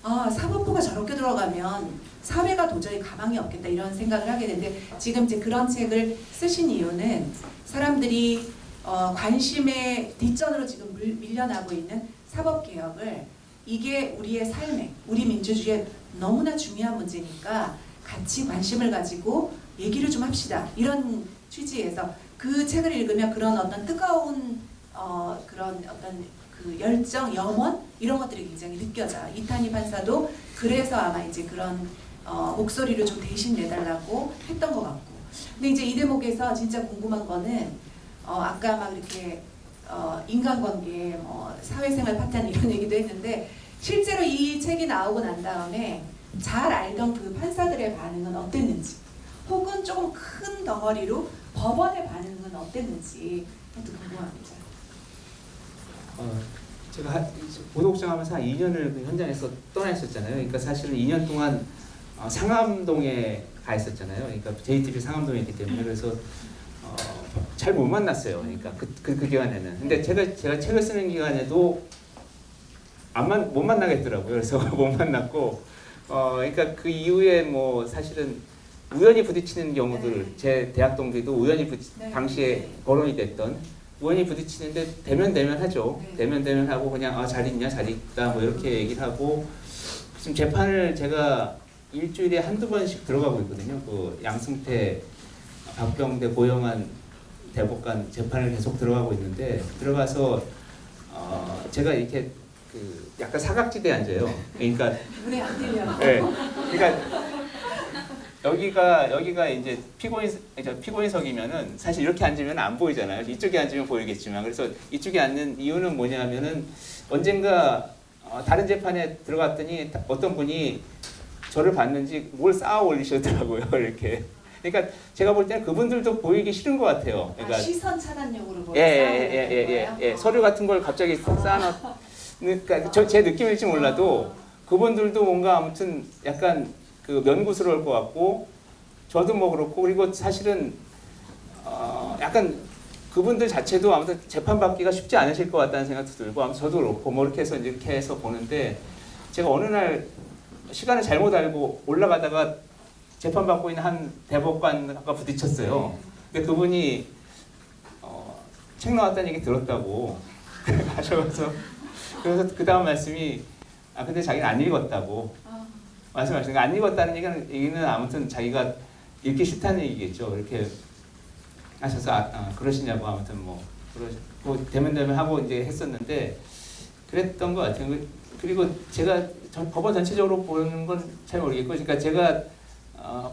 아, 사법부가 저렇게 들어가면 사회가 도저히 가망이 없겠다 이런 생각을 하게 되는데 지금 이제 그런 책을 쓰신 이유는 사람들이 관심의 뒷전으로 지금 밀려나고 있는 사법개혁을 이게 우리의 삶에 우리 민주주의에 너무나 중요한 문제니까 같이 관심을 가지고 얘기를 좀 합시다 이런 취지에서 그 책을 읽으면 그런 어떤 뜨거운 그런 어떤 그 열정, 염원 이런 것들이 굉장히 느껴져요. 이탄희 판사도 그래서 아마 이제 그런 목소리를 좀 대신 내달라고 했던 것 같고. 근데 이제 이 대목에서 진짜 궁금한 거는 아까 막 이렇게 인간관계, 뭐 사회생활 파탄 이런 얘기도 했는데 실제로 이 책이 나오고 난 다음에 잘 알던 그 판사들의 반응은 어땠는지, 혹은 조금 큰 덩어리로 법원의 반응은 어땠는지 그것도 궁금합니다. 제가 보도국장 하면서 한 2년을 그 현장에서 떠나 있었잖아요. 그러니까 사실은 2년 동안 상암동에 가 있었잖아요. 그러니까 JTB 상암동에 있기 때문에 그래서 잘 못 만났어요. 그러니까 그 기간에는. 근데 제가 책을 쓰는 기간에도 못 만나겠더라고요. 그래서 못 만났고, 그러니까 그 이후에 뭐 사실은 우연히 부딪히는 경우들, 제 대학 동기도 우연히 당시에 거론이 됐던. 우연히 부딪히는데 대면 하죠. 대면 하고 그냥 잘 있냐 잘 있다 뭐 이렇게 얘기를 하고 지금 재판을 제가 일주일에 한두 번씩 들어가고 있거든요. 그 양승태, 박병대, 고영한 대법관 재판을 계속 들어가고 있는데 들어가서 제가 이렇게 그 약간 사각지대에 앉아요. 그러니까 눈에 안 들려. 네. 그러니까 여기가 이제 피고인석이면은 사실 이렇게 앉으면 안 보이잖아요. 이쪽에 앉으면 보이겠지만 그래서 이쪽에 앉는 이유는 뭐냐면은 언젠가 다른 재판에 들어갔더니 어떤 분이 저를 봤는지 뭘 쌓아 올리시더라고요. 이렇게. 그러니까 제가 볼 때는 그분들도 보이기 싫은 것 같아요. 그러니까 시선 차단용으로 뭐 예. 서류 같은 걸 갑자기 쌓아놓. 그러니까 제 느낌일지 몰라도 그분들도 뭔가 아무튼 약간 그 면구스러울 것 같고 저도 뭐 그렇고 그리고 사실은 약간 그분들 자체도 아무튼 재판받기가 쉽지 않으실 것 같다는 생각도 들고 아무튼 저도 그렇고 뭐 이렇게 해서 이렇게 해서 보는데 제가 어느 날 시간을 잘못 알고 올라가다가 재판받고 있는 한 대법관과 부딪혔어요. 근데 그분이 책 나왔다는 얘기 들었다고 하셔서 그래서 그 다음 말씀이 근데 자기는 안 읽었다고 말씀하시는 안 읽었다는 얘기는 아무튼 자기가 읽기 싫다는 얘기겠죠. 이렇게 하셔서 그러시냐고 아무튼 뭐 그러고 대면 하고 이제 했었는데 그랬던 것 같아요. 그리고 제가 법원 전체적으로 보는 건 잘 모르겠고, 그러니까 제가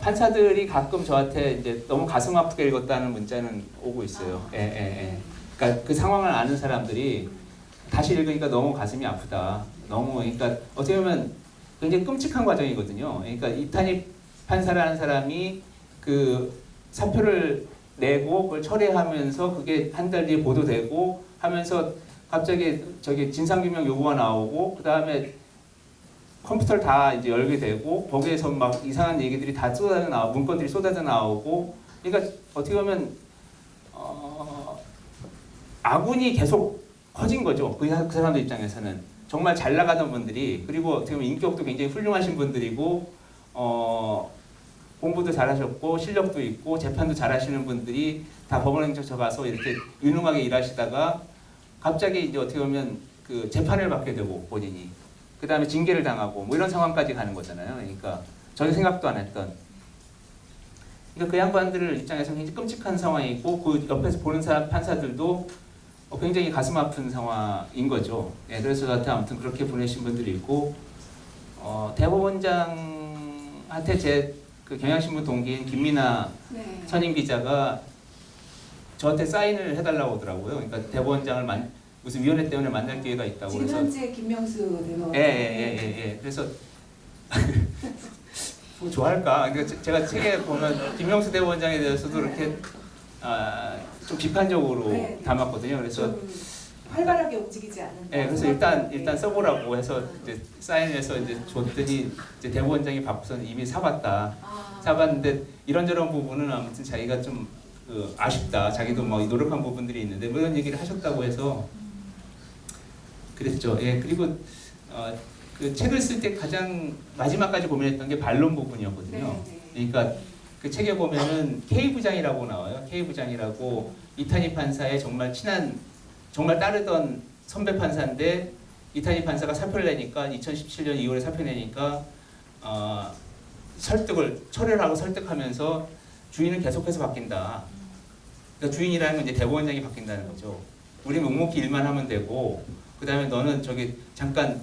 판사들이 가끔 저한테 이제 너무 가슴 아프게 읽었다는 문자는 오고 있어요. 그러니까 그 상황을 아는 사람들이 다시 읽으니까 너무 가슴이 아프다. 너무 그러니까 어떻게 보면 굉장히 끔찍한 과정이거든요. 그러니까 이탄희 판사라는 사람이 그 사표를 내고 그걸 철회하면서 그게 한 달 뒤에 보도되고 하면서 갑자기 저기 진상규명 요구가 나오고 그 다음에 컴퓨터를 다 이제 열게 되고 거기에서 막 이상한 얘기들이 다 쏟아져 나오고 문건들이 쏟아져 나오고 그러니까 어떻게 보면 아군이 계속 커진 거죠. 그 사람들 입장에서는 정말 잘 나가던 분들이 그리고 어떻게 보면 인격도 굉장히 훌륭하신 분들이고 공부도 잘하셨고 실력도 있고 재판도 잘하시는 분들이 다 법원행정처 가서 이렇게 유능하게 일하시다가 갑자기 이제 어떻게 보면 그 재판을 받게 되고 본인이 그 다음에 징계를 당하고 뭐 이런 상황까지 가는 거잖아요. 그러니까 전혀 생각도 안 했던. 그러니까 그 양반들 입장에서는 굉장히 끔찍한 상황이고 그 옆에서 보는 사람 판사들도 굉장히 가슴 아픈 상황인 거죠. 예, 그래서 저한테 아무튼 그렇게 보내신 분들이 있고 대법원장한테 제 그 경향신문 동기인 김민아 네. 선임 기자가 저한테 사인을 해달라고 하더라고요. 그러니까 대법원장을 무슨 위원회 때문에 만날 기회가 있다고 지금 그래서 현재 김명수 대법원. 예. 그래서 뭐 좋아할까? 그러니까 제가 책에 보면 김명수 대법원장에 대해서도 이렇게 좀 비판적으로 네. 담았거든요. 그래서 좀 활발하게 움직이지 않는. 예, 그래서 일단 써보라고 해서 이제 사인해서 이제 줬더니 이제 대법원장이 받고선 이미 사봤다. 사봤는데 이런저런 부분은 아무튼 자기가 좀 아쉽다. 자기도 뭐 노력한 부분들이 있는데 뭐 이런 얘기를 하셨다고 해서 그랬죠. 예, 그리고 그 책을 쓸 때 가장 마지막까지 고민했던 게 반론 부분이었거든요. 그러니까 그 책에 보면은 K 부장이라고 나와요. K 부장이라고 이탄희 판사의 정말 친한 정말 따르던 선배 판사인데 이탄희 판사가 사표를 내니까 2017년 2월에 사표 내니까 철회를 하고 설득하면서 주인은 계속해서 바뀐다. 그러니까 주인이라는 건 이제 대법원장이 바뀐다는 거죠. 우리 묵묵히 일만 하면 되고 그 다음에 너는 저기 잠깐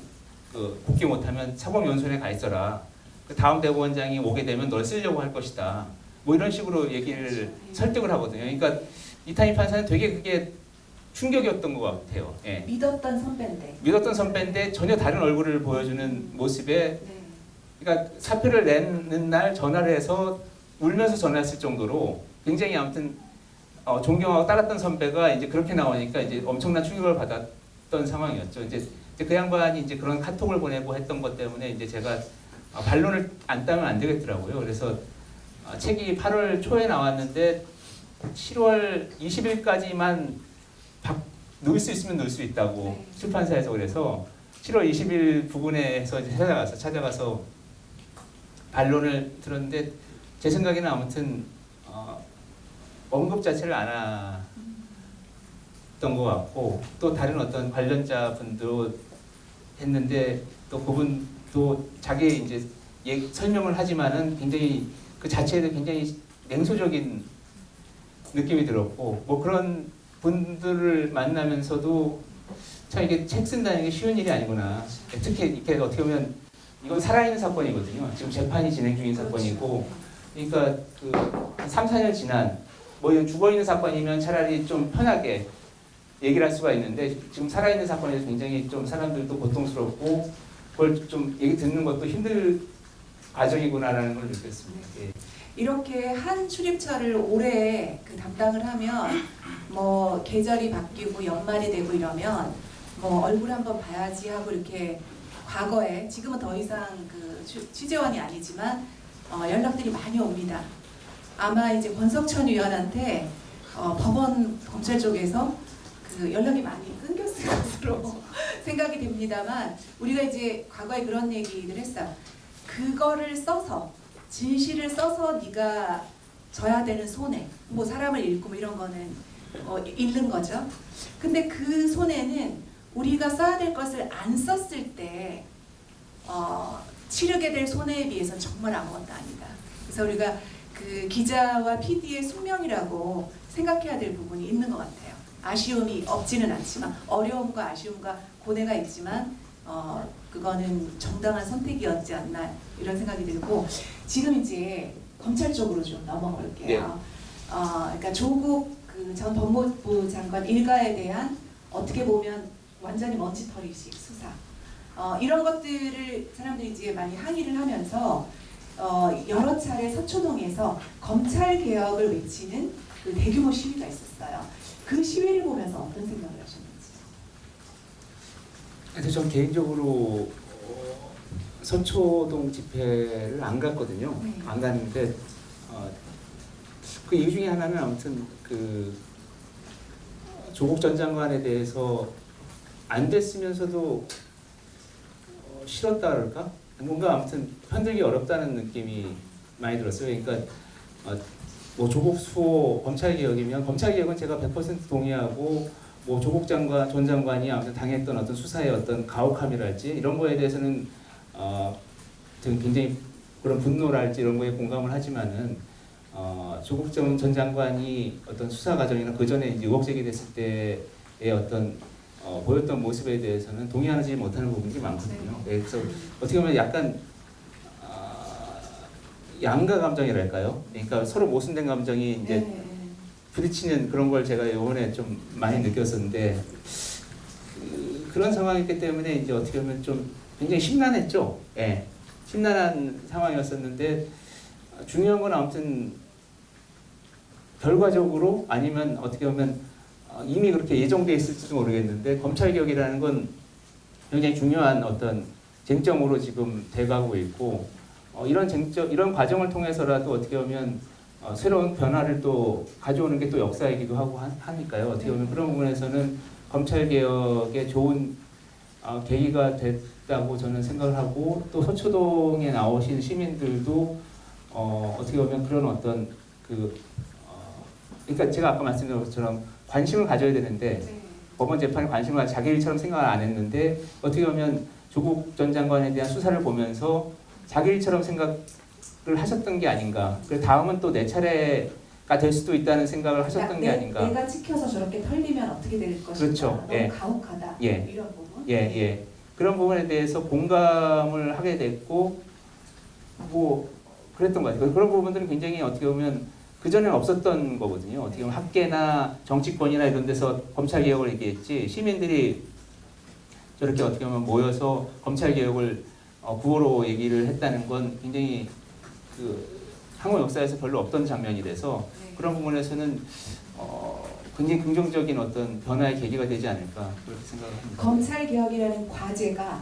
복귀 못하면 사법연수원에 가 있어라. 그 다음 대법원장이 오게 되면 널 쓰려고 할 것이다. 뭐 이런 식으로 얘기를 설득을 하거든요. 그러니까 이탄희 판사는 되게 그게 충격이었던 것 같아요. 예. 믿었던 선배인데. 믿었던 선배인데 전혀 다른 얼굴을 보여주는 모습에 네. 그러니까 사표를 내는 날 전화를 해서 울면서 전화했을 정도로 굉장히 아무튼 존경하고 따랐던 선배가 이제 그렇게 나오니까 이제 엄청난 충격을 받았던 상황이었죠. 이제 그 양반이 이제 그런 카톡을 보내고 했던 것 때문에 이제 제가 반론을 안 따면 안 되겠더라고요. 그래서 책이 8월 초에 나왔는데 7월 20일까지만 넣을 수 있으면 넣을 수 있다고 네. 출판사에서 그래서 7월 20일 부근에서 이제 찾아가서 반론을 들었는데 제 생각에는 아무튼 언급 자체를 안 했던 것 같고 또 다른 어떤 관련자 분도 했는데 또 그분도 자기 이제 설명을 하지만은 굉장히 그 자체에도 굉장히 냉소적인 느낌이 들었고 뭐 그런 분들을 만나면서도 참 이게 책 쓴다는 게 쉬운 일이 아니구나. 특히 이렇게 어떻게 보면 이건 살아있는 사건이거든요. 지금 재판이 진행 중인 사건이고 그러니까 그 3, 4년 지난 뭐 이런 죽어있는 사건이면 차라리 좀 편하게 얘기를 할 수가 있는데 지금 살아있는 사건에서 굉장히 좀 사람들도 고통스럽고 그걸 좀 얘기 듣는 것도 힘들 과정이구나라는 걸 느꼈습니다. 예. 이렇게 한 출입처를 오래 담당을 하면 뭐 계절이 바뀌고 연말이 되고 이러면 뭐 얼굴 한번 봐야지 하고 이렇게 과거에 지금은 더 이상 그 취재원이 아니지만 연락들이 많이 옵니다. 아마 이제 권석천 위원한테 법원 검찰 쪽에서 그 연락이 많이 끊겼을 것으로 생각이 됩니다만 우리가 이제 과거에 그런 얘기를 했어요. 그거를 써서 진실을 써서 네가 져야 되는 손해, 뭐 사람을 잃고 뭐 이런 거는 잃는 거죠. 근데 그 손해는 우리가 써야 될 것을 안 썼을 때 치르게 될 손해에 비해서는 정말 아무것도 아니다. 그래서 우리가 그 기자와 PD의 숙명이라고 생각해야 될 부분이 있는 것 같아요. 아쉬움이 없지는 않지만 어려움과 아쉬움과 고뇌가 있지만 그거는 정당한 선택이었지 않나 이런 생각이 들고 지금 이제 검찰 쪽으로 좀 넘어갈게요. 네. 그러니까 조국 그 전 법무부 장관 일가에 대한 어떻게 보면 완전히 먼지털이식 수사 이런 것들을 사람들이 이제 많이 항의를 하면서 여러 차례 서초동에서 검찰 개혁을 외치는 그 대규모 시위가 있었어요. 그 시위를 보면서 어떤 생각을 하셨는지? 그래서 전 개인적으로 서초동 집회를 안 갔거든요. 네. 안 갔는데 그 이유 중에 하나는 아무튼 그 조국 전 장관에 대해서 안 됐으면서도 싫었다 그럴까? 뭔가 아무튼 편들기 어렵다는 느낌이 많이 들었어요. 그러니까 뭐 조국 수호 검찰 개혁이면 검찰 개혁은 제가 100% 동의하고 뭐 조국 장관 전 장관이 아무튼 당했던 어떤 수사의 어떤 가혹함이랄지 이런 거에 대해서는 굉장히 그런 분노랄지 이런 거에 공감을 하지만은 조국 전 장관이 어떤 수사 과정이나 그 전에 이제 의혹 제기됐을 때의 어떤 보였던 모습에 대해서는 동의하지 못하는 부분이 많거든요. 네, 그래서 어떻게 보면 약간 양가 감정이랄까요? 그러니까 서로 모순된 감정이 이제 네. 부딪히는 그런 걸 제가 이번에 좀 많이 느꼈었는데 그런 상황이기 때문에 이제 어떻게 보면 좀 굉장히 심란했죠. 예, 심란한 상황이었었는데 중요한 건 아무튼 결과적으로 아니면 어떻게 보면 이미 그렇게 예정돼 있을지도 모르겠는데 검찰 개혁이라는 건 굉장히 중요한 어떤 쟁점으로 지금 돼가고 있고 이런 과정을 통해서라도 어떻게 보면 새로운 변화를 또 가져오는 게 또 역사이기도 하고 하니까요. 어떻게 보면 그런 부분에서는 검찰 개혁에 좋은 계기가 됐다고 저는 생각을 하고 또 서초동에 나오신 시민들도 어떻게 보면 그런 어떤 그러니까 제가 아까 말씀드린 것처럼 관심을 가져야 되는데 네. 법원 재판에 관심을 가지고 자기 일처럼 생각을 안 했는데 어떻게 보면 조국 전 장관에 대한 수사를 보면서 자기 일처럼 생각을 하셨던 게 아닌가. 그 다음은 또 내 차례가 될 수도 있다는 생각을 하셨던 게 아닌가. 내가 찍혀서 저렇게 털리면 어떻게 될 것인가. 그렇죠. 너무 예. 가혹하다. 예. 이런 부분. 예. 그런 부분에 대해서 공감을 하게 됐고 뭐 그랬던 것 같아요. 그런 부분들은 굉장히 어떻게 보면 그전에는 없었던 거거든요. 어떻게 보면 학계나 정치권이나 이런 데서 검찰 개혁을 얘기했지 시민들이 저렇게 어떻게 보면 모여서 검찰 개혁을 구호로 얘기를 했다는 건 굉장히 한국 역사에서 별로 없던 장면이라서 네. 그런 부분에서는 굉장히 긍정적인 어떤 변화의 계기가 되지 않을까 그렇게 생각을 합니다. 검찰 개혁이라는 과제가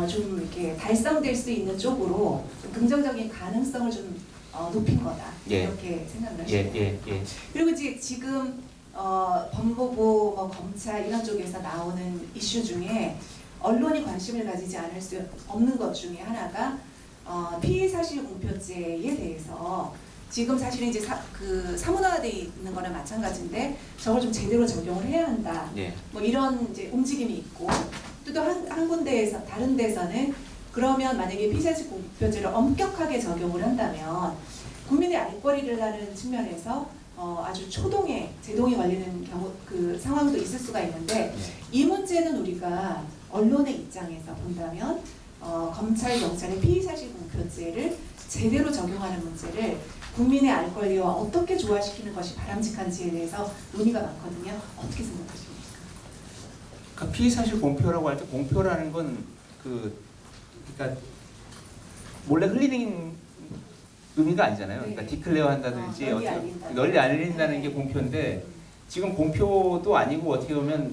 좀 이렇게 달성될 수 있는 쪽으로 좀 긍정적인 가능성을 좀 높인 거다. 예. 이렇게 생각을 하시네요. 예. 그리고 이제 지금 법무부, 뭐 검찰 이런 쪽에서 나오는 이슈 중에 언론이 관심을 가지지 않을 수 없는 것 중에 하나가 피의사실 공표죄에 대해서 지금 사실은 이제 사문화돼 있는 거나 마찬가지인데 저걸 좀 제대로 적용을 해야 한다. 예. 뭐 이런 이제 움직임이 있고 또 한 군데에서 다른 데서는 그러면 만약에 피의사실 공표죄를 엄격하게 적용을 한다면 국민의 알 권리를 하는 측면에서 아주 초동에 제동이 걸리는 경우 상황도 있을 수가 있는데 이 문제는 우리가 언론의 입장에서 본다면 검찰 경찰의 피의사실 공표죄를 제대로 적용하는 문제를 국민의 알 권리와 어떻게 조화시키는 것이 바람직한지에 대해서 논의가 많거든요. 어떻게 생각하십니까? 그러니까 피의사실 공표라고 할 때 공표라는 건 그러니까 몰래 흘리는 의미가 아니잖아요. 그러니까 네. 디클레어 한다든지 널리 어떻게 알린다든지. 널리 알린다는 네. 게 공표인데 지금 공표도 아니고 어떻게 보면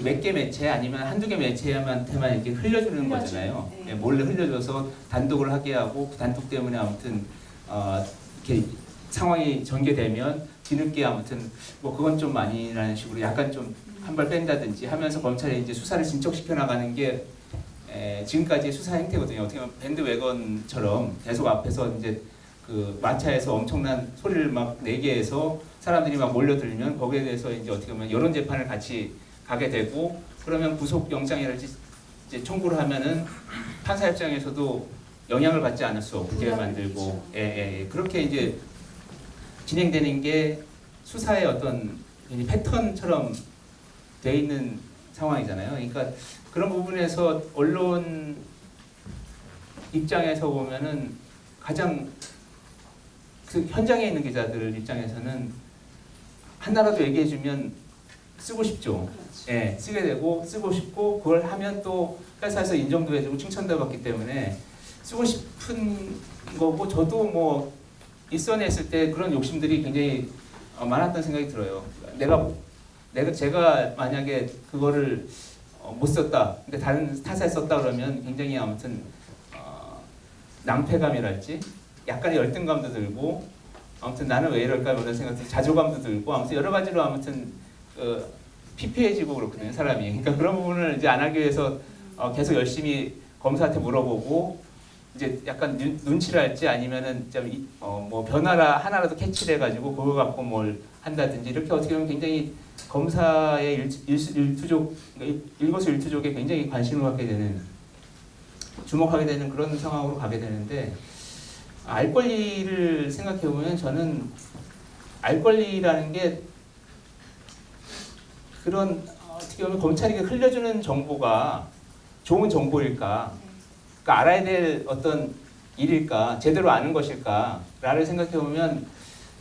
몇 개 매체 아니면 한두 개 매체한테만 이렇게 흘려주는 거잖아요. 네. 예, 몰래 흘려줘서 단독을 하게 하고 그 단독 때문에 아무튼 이렇게 상황이 전개되면 뒤늦게 아무튼 뭐 그건 좀 아니라는 식으로 약간 좀 한 발 뺀다든지 하면서 검찰이 이제 수사를 진척시켜 나가는 게 지금까지의 수사 행태거든요. 어떻게 보면 밴드웨건처럼 계속 앞에서 이제 마차에서 엄청난 소리를 막 내게 해서 사람들이 막 몰려들면 거기에 대해서 이제 어떻게 보면 여론 재판을 같이 가게 되고 그러면 구속 영장이랄지 이제 청구를 하면은 판사 입장에서도 영향을 받지 않을 수 없게 만들고 그렇게 이제 진행되는 게 수사의 어떤 패턴처럼 돼 있는 상황이잖아요. 그러니까 그런 부분에서 언론 입장에서 보면은 가장 현장에 있는 기자들 입장에서는 하나라도 얘기해주면 쓰고 싶죠. 그렇죠. 예, 쓰게 되고 쓰고 싶고 그걸 하면 또 회사에서 인정도 해주고 칭찬도 받기 때문에 쓰고 싶은 거고 저도 뭐 일선에 있을 때 그런 욕심들이 굉장히 많았던 생각이 들어요. 제가 만약에 그거를 못 썼다, 근데 다른 타사에 썼다 그러면 굉장히 아무튼 낭패감이랄지 약간의 열등감도 들고 아무튼 나는 왜 이럴까 이런 생각도 자존감도 들고 아무튼 여러 가지로 아무튼 피폐해지고 그렇거든요 사람이. 그러니까 그런 부분을 이제 안 하기 위해서 계속 열심히 검사한테 물어보고 이제 약간 눈치를 할지 아니면은 뭐 변화라 하나라도 캐치를 해가지고 그거 갖고 뭘 한다든지 이렇게 어떻게 보면 굉장히 검사의 일거수일투족에 굉장히 관심을 갖게 되는 주목하게 되는 그런 상황으로 가게 되는데 알 권리를 생각해 보면 저는 알 권리라는 게 그런 어떻게 보면 검찰이 흘려주는 정보가 좋은 정보일까, 그러니까 알아야 될 어떤 일일까, 제대로 아는 것일까라를 생각해 보면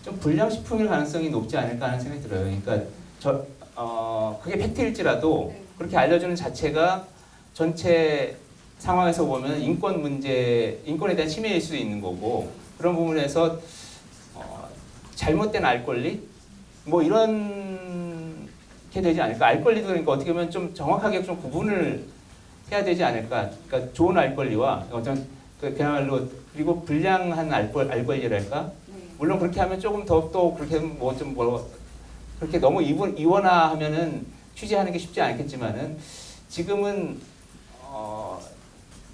좀 불량식품일 가능성이 높지 않을까 하는 생각이 들어요. 그러니까 그게 팩트일지라도 그렇게 알려주는 자체가 전체 상황에서 보면 인권 문제, 인권에 대한 침해일 수도 있는 거고 그런 부분에서 잘못된 알 권리 뭐 이런 게 되지 않을까. 알 권리도 그러니까 어떻게 보면 좀 정확하게 좀 구분을 해야 되지 않을까. 그러니까 좋은 알 권리와 어떤 그야말로 그리고 불량한 알 권리랄까. 물론 그렇게 하면 조금 더 또 그렇게 그렇게 너무 이원화하면은 취재하는 게 쉽지 않겠지만은 지금은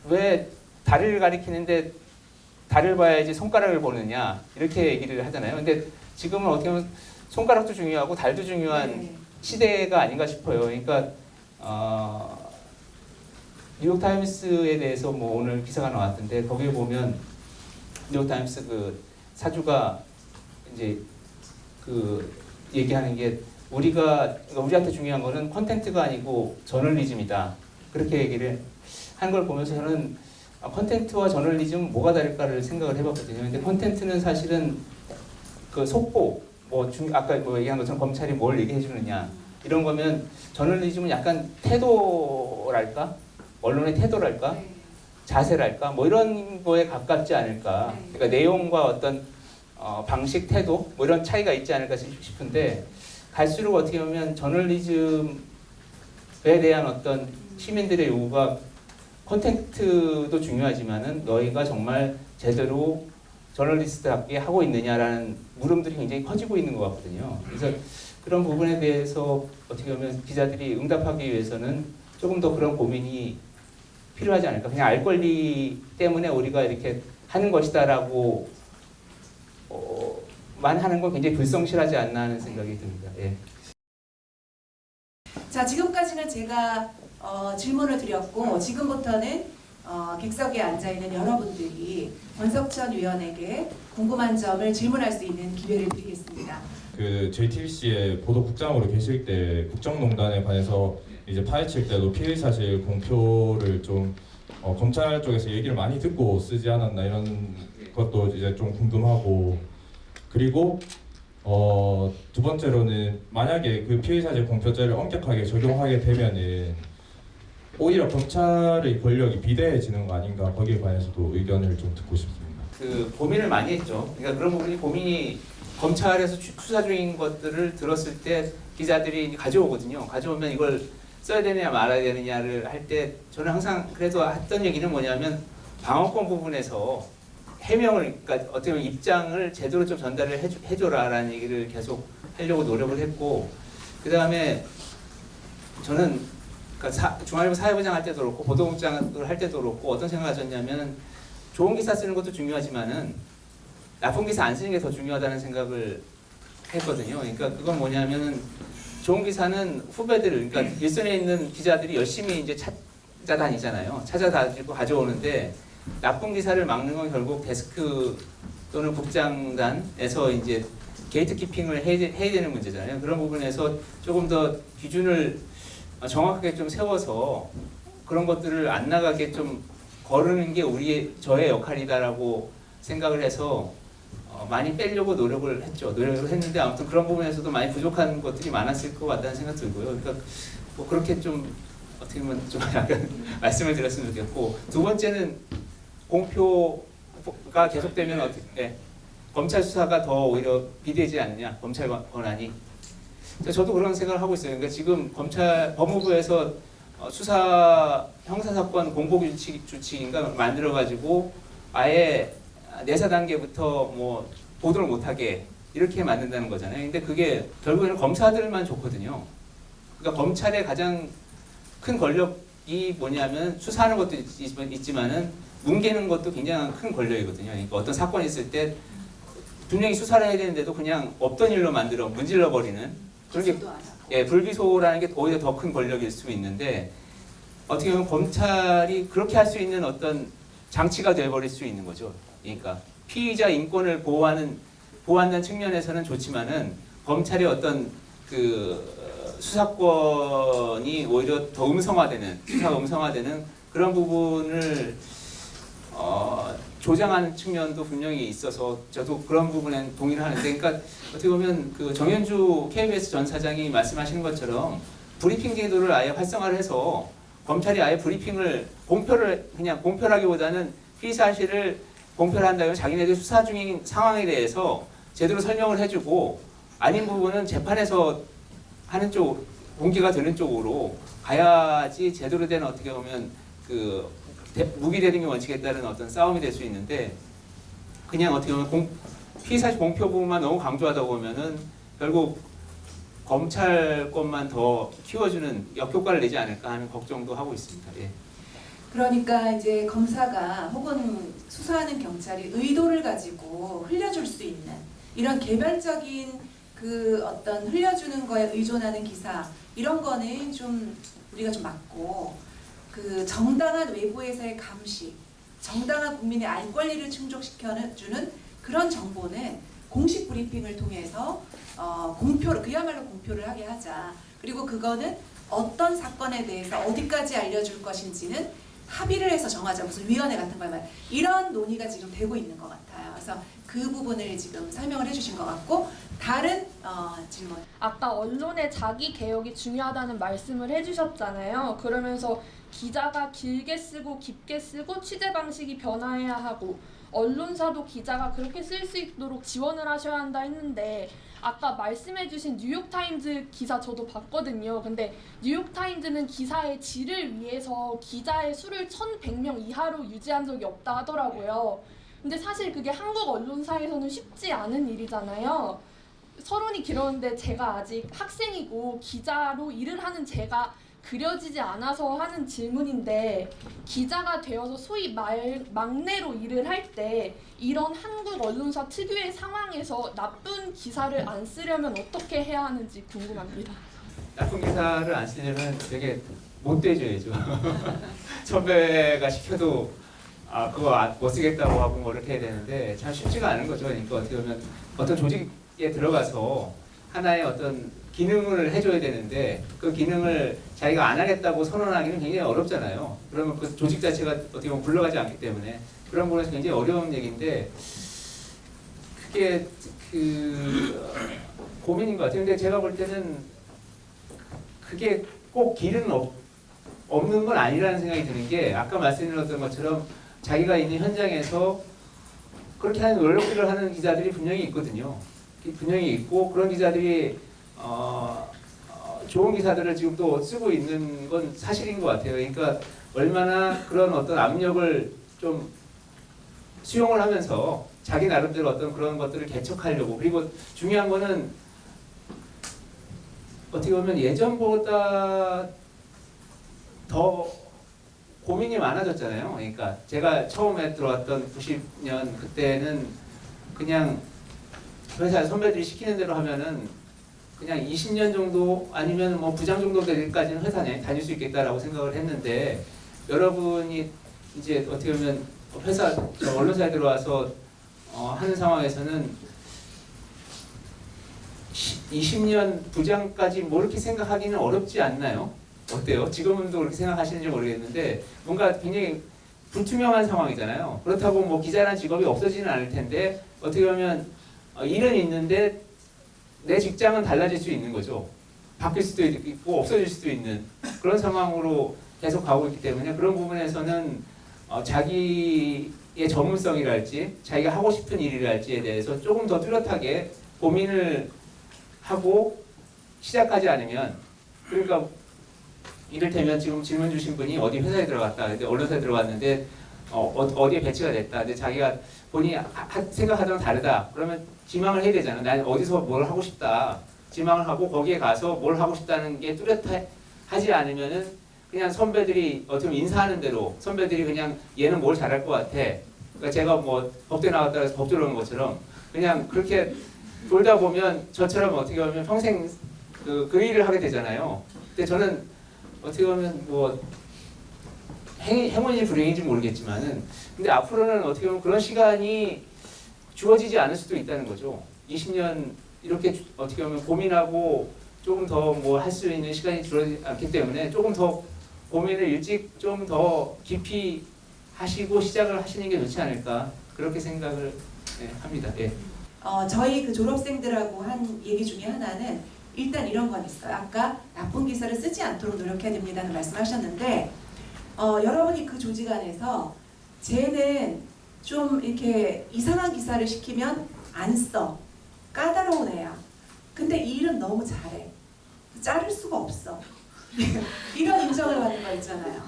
왜 다리를 가리키는데 달을 봐야지 손가락을 보느냐 이렇게 얘기를 하잖아요. 근데 지금은 어떻게 보면 손가락도 중요하고 달도 중요한 시대가 아닌가 싶어요. 그러니까 뉴욕 타임스에 대해서 뭐 오늘 기사가 나왔던데 거기에 보면 뉴욕 타임스 그 사주가 이제 그 얘기하는 게 우리한테 중요한 거는 콘텐츠가 아니고 저널리즘이다. 그렇게 얘기를 한 걸 보면서 저는 콘텐츠와 저널리즘 뭐가 다를까를 생각을 해봤거든요. 근데 콘텐츠는 사실은 그 속보, 아까 얘기한 것처럼 검찰이 뭘 얘기해 주느냐 이런 거면 저널리즘은 약간 태도랄까, 언론의 태도랄까, 자세랄까, 뭐 이런 거에 가깝지 않을까. 그러니까 내용과 어떤 방식, 태도 뭐 이런 차이가 있지 않을까 싶은데 갈수록 어떻게 보면 저널리즘에 대한 어떤 시민들의 요구가 콘텐츠도 중요하지만은 너희가 정말 제대로 저널리스트답게 하고 있느냐라는 물음들이 굉장히 커지고 있는 것 같거든요. 그래서 그런 부분에 대해서 어떻게 보면 기자들이 응답하기 위해서는 조금 더 그런 고민이 필요하지 않을까. 그냥 알 권리 때문에 우리가 이렇게 하는 것이다라고 만 하는 건 굉장히 불성실하지 않나 하는 생각이 듭니다. 예. 자, 지금까지는 제가 질문을 드렸고 지금부터는 객석에 앉아있는 여러분들이 권석천 위원에게 궁금한 점을 질문할 수 있는 기회를 드리겠습니다. 그 JTBC의 보도국장으로 계실 때 국정농단에 관해서 이제 파헤칠 때도 피의 사실 공표를 좀 검찰 쪽에서 얘기를 많이 듣고 쓰지 않았나 이런 것도 이제 좀 궁금하고, 그리고 두 번째로는 만약에 그 피의 사실 공표죄를 엄격하게 적용하게 되면은 오히려 검찰의 권력이 비대해지는 거 아닌가, 거기에 관해서도 의견을 좀 듣고 싶습니다. 그 고민을 많이 했죠. 그러니까 그런 부분이 고민이 검찰에서 수사 중인 것들을 들었을 때 기자들이 가져오거든요. 가져오면 이걸 써야 되느냐 말아야 되느냐를 할 때 저는 항상 그래도 했던 얘기는 뭐냐면 방어권 부분에서 해명을, 그러니까 어떻게 보면 입장을 제대로 좀 전달을 해줘라라는 얘기를 계속 하려고 노력을 했고, 그 다음에 저는 그러니까 중앙일보 사회부장 할 때도 그렇고 보도국장을 할 때도 그렇고 어떤 생각을 가졌냐면 좋은 기사 쓰는 것도 중요하지만은 나쁜 기사 안 쓰는 게 더 중요하다는 생각을 했거든요. 그러니까 그건 뭐냐면은 좋은 기사는 후배들, 그러니까 일선에 있는 기자들이 열심히 이제 찾아다니잖아요. 찾아다니고 가져오는데 나쁜 기사를 막는 건 결국 데스크 또는 국장단에서 이제 게이트키핑을 해야 되는 문제잖아요. 그런 부분에서 조금 더 기준을 정확하게 좀 세워서 그런 것들을 안 나가게 좀 거르는 게 저의 역할이다라고 생각을 해서 많이 빼려고 노력을 했는데 아무튼 그런 부분에서도 많이 부족한 것들이 많았을 것 같다는 생각 들고요. 그러니까 뭐 그렇게 좀 어떻게 보면 좀 약간 말씀을 드렸으면 좋겠고, 두 번째는 공표가 계속되면 검찰 수사가 더 오히려 비대해지지 않느냐, 검찰 권한이. 저도 그런 생각을 하고 있어요. 그러니까 지금 법무부에서 수사 형사사건 공보규칙인가 만들어가지고 아예 내사 단계부터 뭐 보도를 못하게 이렇게 만든다는 거잖아요. 근데 그게 결국에는 검사들만 좋거든요. 그러니까 검찰의 가장 큰 권력이 뭐냐면 수사하는 것도 있지만은 뭉개는 것도 굉장히 큰 권력이거든요. 그러니까 어떤 사건이 있을 때 분명히 수사를 해야 되는데도 그냥 없던 일로 만들어 문질러 버리는 그런 게 기소도 안 하고. 예, 불기소라는 게 오히려 더 큰 권력일 수 있는데 어떻게 보면 검찰이 그렇게 할 수 있는 어떤 장치가 되어버릴 수 있는 거죠. 그러니까 피의자 인권을 보호한다는 측면에서는 좋지만은 검찰의 어떤 그 수사권이 오히려 더 수사가 음성화되는 그런 부분을 조장하는 측면도 분명히 있어서 저도 그런 부분엔 동의를 하는데, 그러니까 어떻게 보면 그 정현주 KBS 전 사장이 말씀하시는 것처럼 브리핑 제도를 아예 활성화를 해서 검찰이 아예 브리핑을 그냥 공표라기보다는 피의 사실을 공표를 한다면 자기네들 수사 중인 상황에 대해서 제대로 설명을 해주고 아닌 부분은 재판에서 하는 쪽 공개가 되는 쪽으로 가야지 제대로 된 어떻게 보면 그 무기 대등의 원칙에 따른 어떤 싸움이 될 수 있는데 그냥 어떻게 보면 피의 사실 공표 부분만 너무 강조하다 보면은 결국 검찰 것만 더 키워주는 역효과를 내지 않을까 하는 걱정도 하고 있습니다. 예. 그러니까 이제 검사가 혹은 수사하는 경찰이 의도를 가지고 흘려줄 수 있는 이런 개별적인 그 어떤 흘려주는 거에 의존하는 기사 이런 거는 좀 우리가 좀 막고 그 정당한 외부에서의 감시, 정당한 국민의 알 권리를 충족시켜주는 그런 정보는 공식 브리핑을 통해서 그야말로 공표를 하게 하자. 그리고 그거는 어떤 사건에 대해서 어디까지 알려줄 것인지는 합의를 해서 정하자. 무슨 위원회 같은 걸 말. 이런 논의가 지금 되고 있는 것 같아요. 그래서 그 부분을 지금 설명을 해주신 것 같고 다른 질문. 아까 언론의 자기 개혁이 중요하다는 말씀을 해주셨잖아요. 그러면서 기자가 길게 쓰고 깊게 쓰고 취재 방식이 변화해야 하고 언론사도 기자가 그렇게 쓸 수 있도록 지원을 하셔야 한다 했는데 아까 말씀해주신 뉴욕타임즈 기사 저도 봤거든요. 근데 뉴욕타임즈는 기사의 질을 위해서 기자의 수를 1,100명 이하로 유지한 적이 없다 하더라고요. 근데 사실 그게 한국 언론사에서는 쉽지 않은 일이잖아요. 서론이 길었는데 제가 아직 학생이고 기자로 일을 하는 제가 그려지지 않아서 하는 질문인데 기자가 되어서 소위 막내로 일을 할 때 이런 한국 언론사 특유의 상황에서 나쁜 기사를 안 쓰려면 어떻게 해야 하는지 궁금합니다. 나쁜 기사를 안 쓰려면 되게 못돼줘야죠. 선배가 시켜도 그거 못 쓰겠다고 하고 뭐 이렇게 해야 되는데 참 쉽지가 않은 거죠. 그러니까 어떻게 보면 어떤 조직에 들어가서 하나의 어떤 기능을 해줘야 되는데 그 기능을 자기가 안 하겠다고 선언하기는 굉장히 어렵잖아요. 그러면 그 조직 자체가 어떻게 보면 굴러가지 않기 때문에 그런 부분에서 굉장히 어려운 얘기인데 그게 그 고민인 것 같아요. 근데 제가 볼 때는 그게 꼭 길은 없는 건 아니라는 생각이 드는 게 아까 말씀드렸던 것처럼 자기가 있는 현장에서 그렇게 하는 노력들을 하는 기자들이 분명히 있거든요. 분명히 있고 그런 기자들이 좋은 기사들을 지금 또 쓰고 있는 건 사실인 것 같아요. 그러니까 얼마나 그런 어떤 압력을 좀 수용을 하면서 자기 나름대로 어떤 그런 것들을 개척하려고 그리고 중요한 거는 어떻게 보면 예전보다 더 고민이 많아졌잖아요. 그러니까 제가 처음에 들어왔던 90년 그때는 그냥 회사 선배들이 시키는 대로 하면은 그냥 20년 정도 아니면 뭐 부장 정도 되기까지는 회사 다닐 수 있겠다라고 생각을 했는데 여러분이 이제 어떻게 보면 언론사에 들어와서 하는 상황에서는 20년 부장까지 뭐 이렇게 생각하기는 어렵지 않나요? 어때요? 지금도 그렇게 생각하시는지 모르겠는데 뭔가 굉장히 불투명한 상황이잖아요. 그렇다고 뭐 기자라는 직업이 없어지는 않을 텐데 어떻게 보면 일은 있는데 내 직장은 달라질 수 있는 거죠. 바뀔 수도 있고 없어질 수도 있는 그런 상황으로 계속 가고 있기 때문에 그런 부분에서는 자기의 전문성이랄지 자기가 하고 싶은 일이랄지에 대해서 조금 더 뚜렷하게 고민을 하고 시작하지 않으면 그러니까 이를테면 지금 질문 주신 분이 어디 회사에 들어갔다 근데 언론사에 들어갔는데 어디에 배치가 됐다. 근데 자기가 본인이 생각하던 건 다르다. 그러면 지망을 해야 되잖아. 난 어디서 뭘 하고 싶다. 지망을 하고 거기에 가서 뭘 하고 싶다는 게 뚜렷하지 않으면은 그냥 선배들이 어떻게 보면 인사하는 대로 선배들이 그냥 얘는 뭘 잘할 것 같아. 그러니까 제가 뭐 법대 나왔다 해서 법 들어오는 것처럼 그냥 그렇게 돌다 보면 저처럼 어떻게 보면 평생 그 일을 하게 되잖아요. 근데 저는 어떻게 보면 뭐 행운인지 불행인지 모르겠지만은 근데 앞으로는 어떻게 보면 그런 시간이 주어지지 않을 수도 있다는 거죠. 20년 이렇게 어떻게 보면 고민하고 조금 더 뭐 할 수 있는 시간이 줄어들지 않기 때문에 조금 더 고민을 일찍 좀 더 깊이 하시고 시작을 하시는 게 좋지 않을까 그렇게 생각을 합니다. 예. 저희 그 졸업생들하고 한 얘기 중에 하나는 일단 이런 건 있어요. 아까 나쁜 기사를 쓰지 않도록 노력해야 됩니다는 말씀하셨는데 여러분이 그 조직 안에서 쟤는 좀 이렇게 이상한 기사를 시키면 안 써. 까다로운 애야. 근데 이 일은 너무 잘해. 자를 수가 없어. 이런 인정을 받는 거 있잖아요.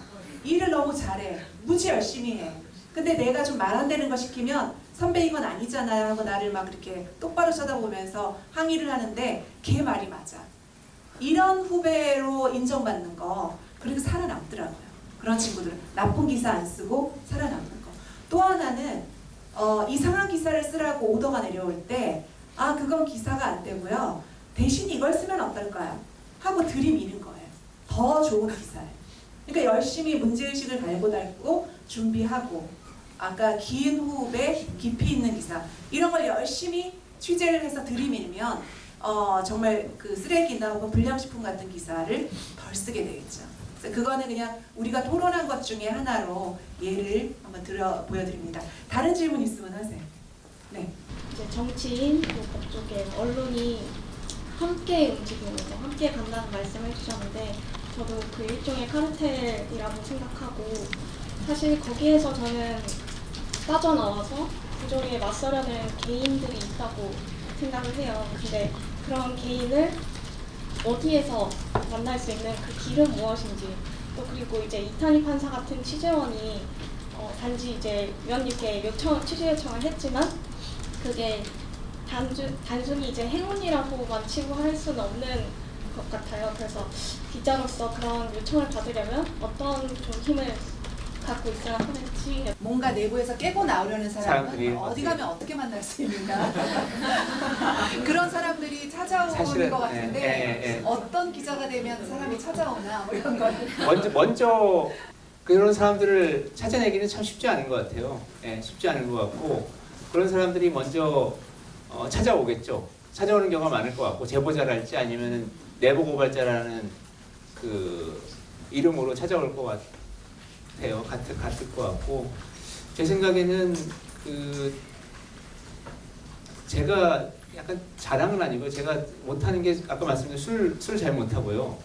이 일을 너무 잘해. 무지 열심히 해. 근데 내가 좀 말 안 되는 거 시키면 선배 이건 아니잖아요 하고 나를 막 이렇게 똑바로 쳐다보면서 항의를 하는데 걔 말이 맞아. 이런 후배로 인정받는 거 그리고 살아남더라고요. 그런 친구들은 나쁜 기사 안 쓰고 살아남는 거. 또 하나는 이상한 기사를 쓰라고 오더가 내려올 때 그건 기사가 안 되고요. 대신 이걸 쓰면 어떨까요? 하고 들이미는 거예요. 더 좋은 기사를. 그러니까 열심히 문제의식을 갈고 닦고 준비하고 아까 긴 호흡에 깊이 있는 기사 이런 걸 열심히 취재를 해서 들이밀면 정말 그 쓰레기나 혹은 불량식품 같은 기사를 덜 쓰게 되겠죠. 그래서 그거는 그냥 우리가 토론한 것 중에 하나로 예를 한번 보여드립니다. 다른 질문 있으면 하세요. 네. 이제 정치인, 법 쪽에 언론이 함께 움직이면서 함께 간다는 말씀을 해주셨는데 저도 그 일종의 카르텔이라고 생각하고 사실 거기에서 저는 빠져나와서 부조리에 맞서려는 개인들이 있다고 생각을 해요. 근데 그런 개인을 어디에서 만날 수 있는 그 길은 무엇인지 또 그리고 이제 이탄희 판사 같은 취재원이 단지 이제 위원님께 취재 요청을 했지만 그게 단순히 이제 행운이라고만 치부할 수는 없는 것 같아요. 그래서 기자로서 그런 요청을 받으려면 어떤 좀 힘을 갖고 있어야 하는지 뭔가 내부에서 깨고 나오려는 사람들이 사람은 어디 가면 어떻게 만날 수 있는가 그런 사람들이 찾아오는 사실은, 것 같은데 어떤 기자가 되면 사람이 찾아오나 뭐 이런 걸 먼저 그런 사람들을 찾아내기는 참 쉽지 않은 것 같아요. 쉽지 않은 것 같고 그런 사람들이 먼저 찾아오겠죠. 찾아오는 경우가 많을 것 같고 제보자랄지 아니면 내부 고발자라는 그 이름으로 찾아올 것 같아요. 같을 것 같고 제 생각에는 그 제가 약간 자랑은 아니고 제가 못하는 게 아까 말씀드린 술 잘 못하고요.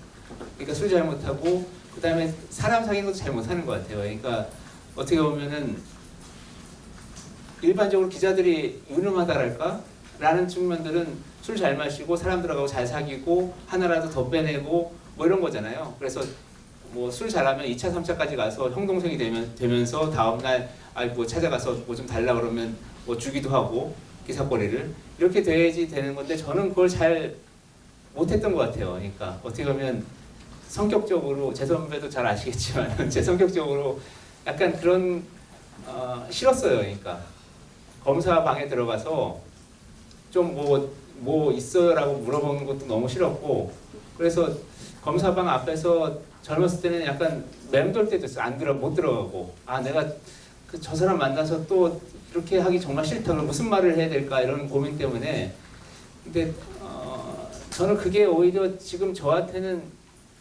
그러니까 술 잘 못하고 그 다음에 사람 사귀는 것도 잘 못하는 것 같아요. 그러니까 어떻게 보면은 일반적으로 기자들이 유능하다랄까? 라는 측면들은 술 잘 마시고 사람들하고 잘 사귀고 하나라도 더 빼내고 뭐 이런 거잖아요. 그래서 뭐 술 잘하면 2차, 3차까지 가서 형 동생이 되면서 다음날 뭐 찾아가서 뭐 좀 달라 그러면 뭐 주기도 하고 기사거리를 이렇게 돼야지 되는 건데 저는 그걸 잘 못했던 것 같아요. 그러니까 어떻게 보면 성격적으로 제 선배도 잘 아시겠지만 제 성격적으로 약간 그런 싫었어요. 그러니까 검사 방에 들어가서 좀 뭐 있어요라고 물어보는 것도 너무 싫었고 그래서 검사방 앞에서 젊었을 때는 약간 맴돌 때도 있어요. 못 들어가고 내가 저 사람 만나서 또 이렇게 하기 정말 싫다. 그럼 무슨 말을 해야 될까 이런 고민 때문에 근데 저는 그게 오히려 지금 저한테는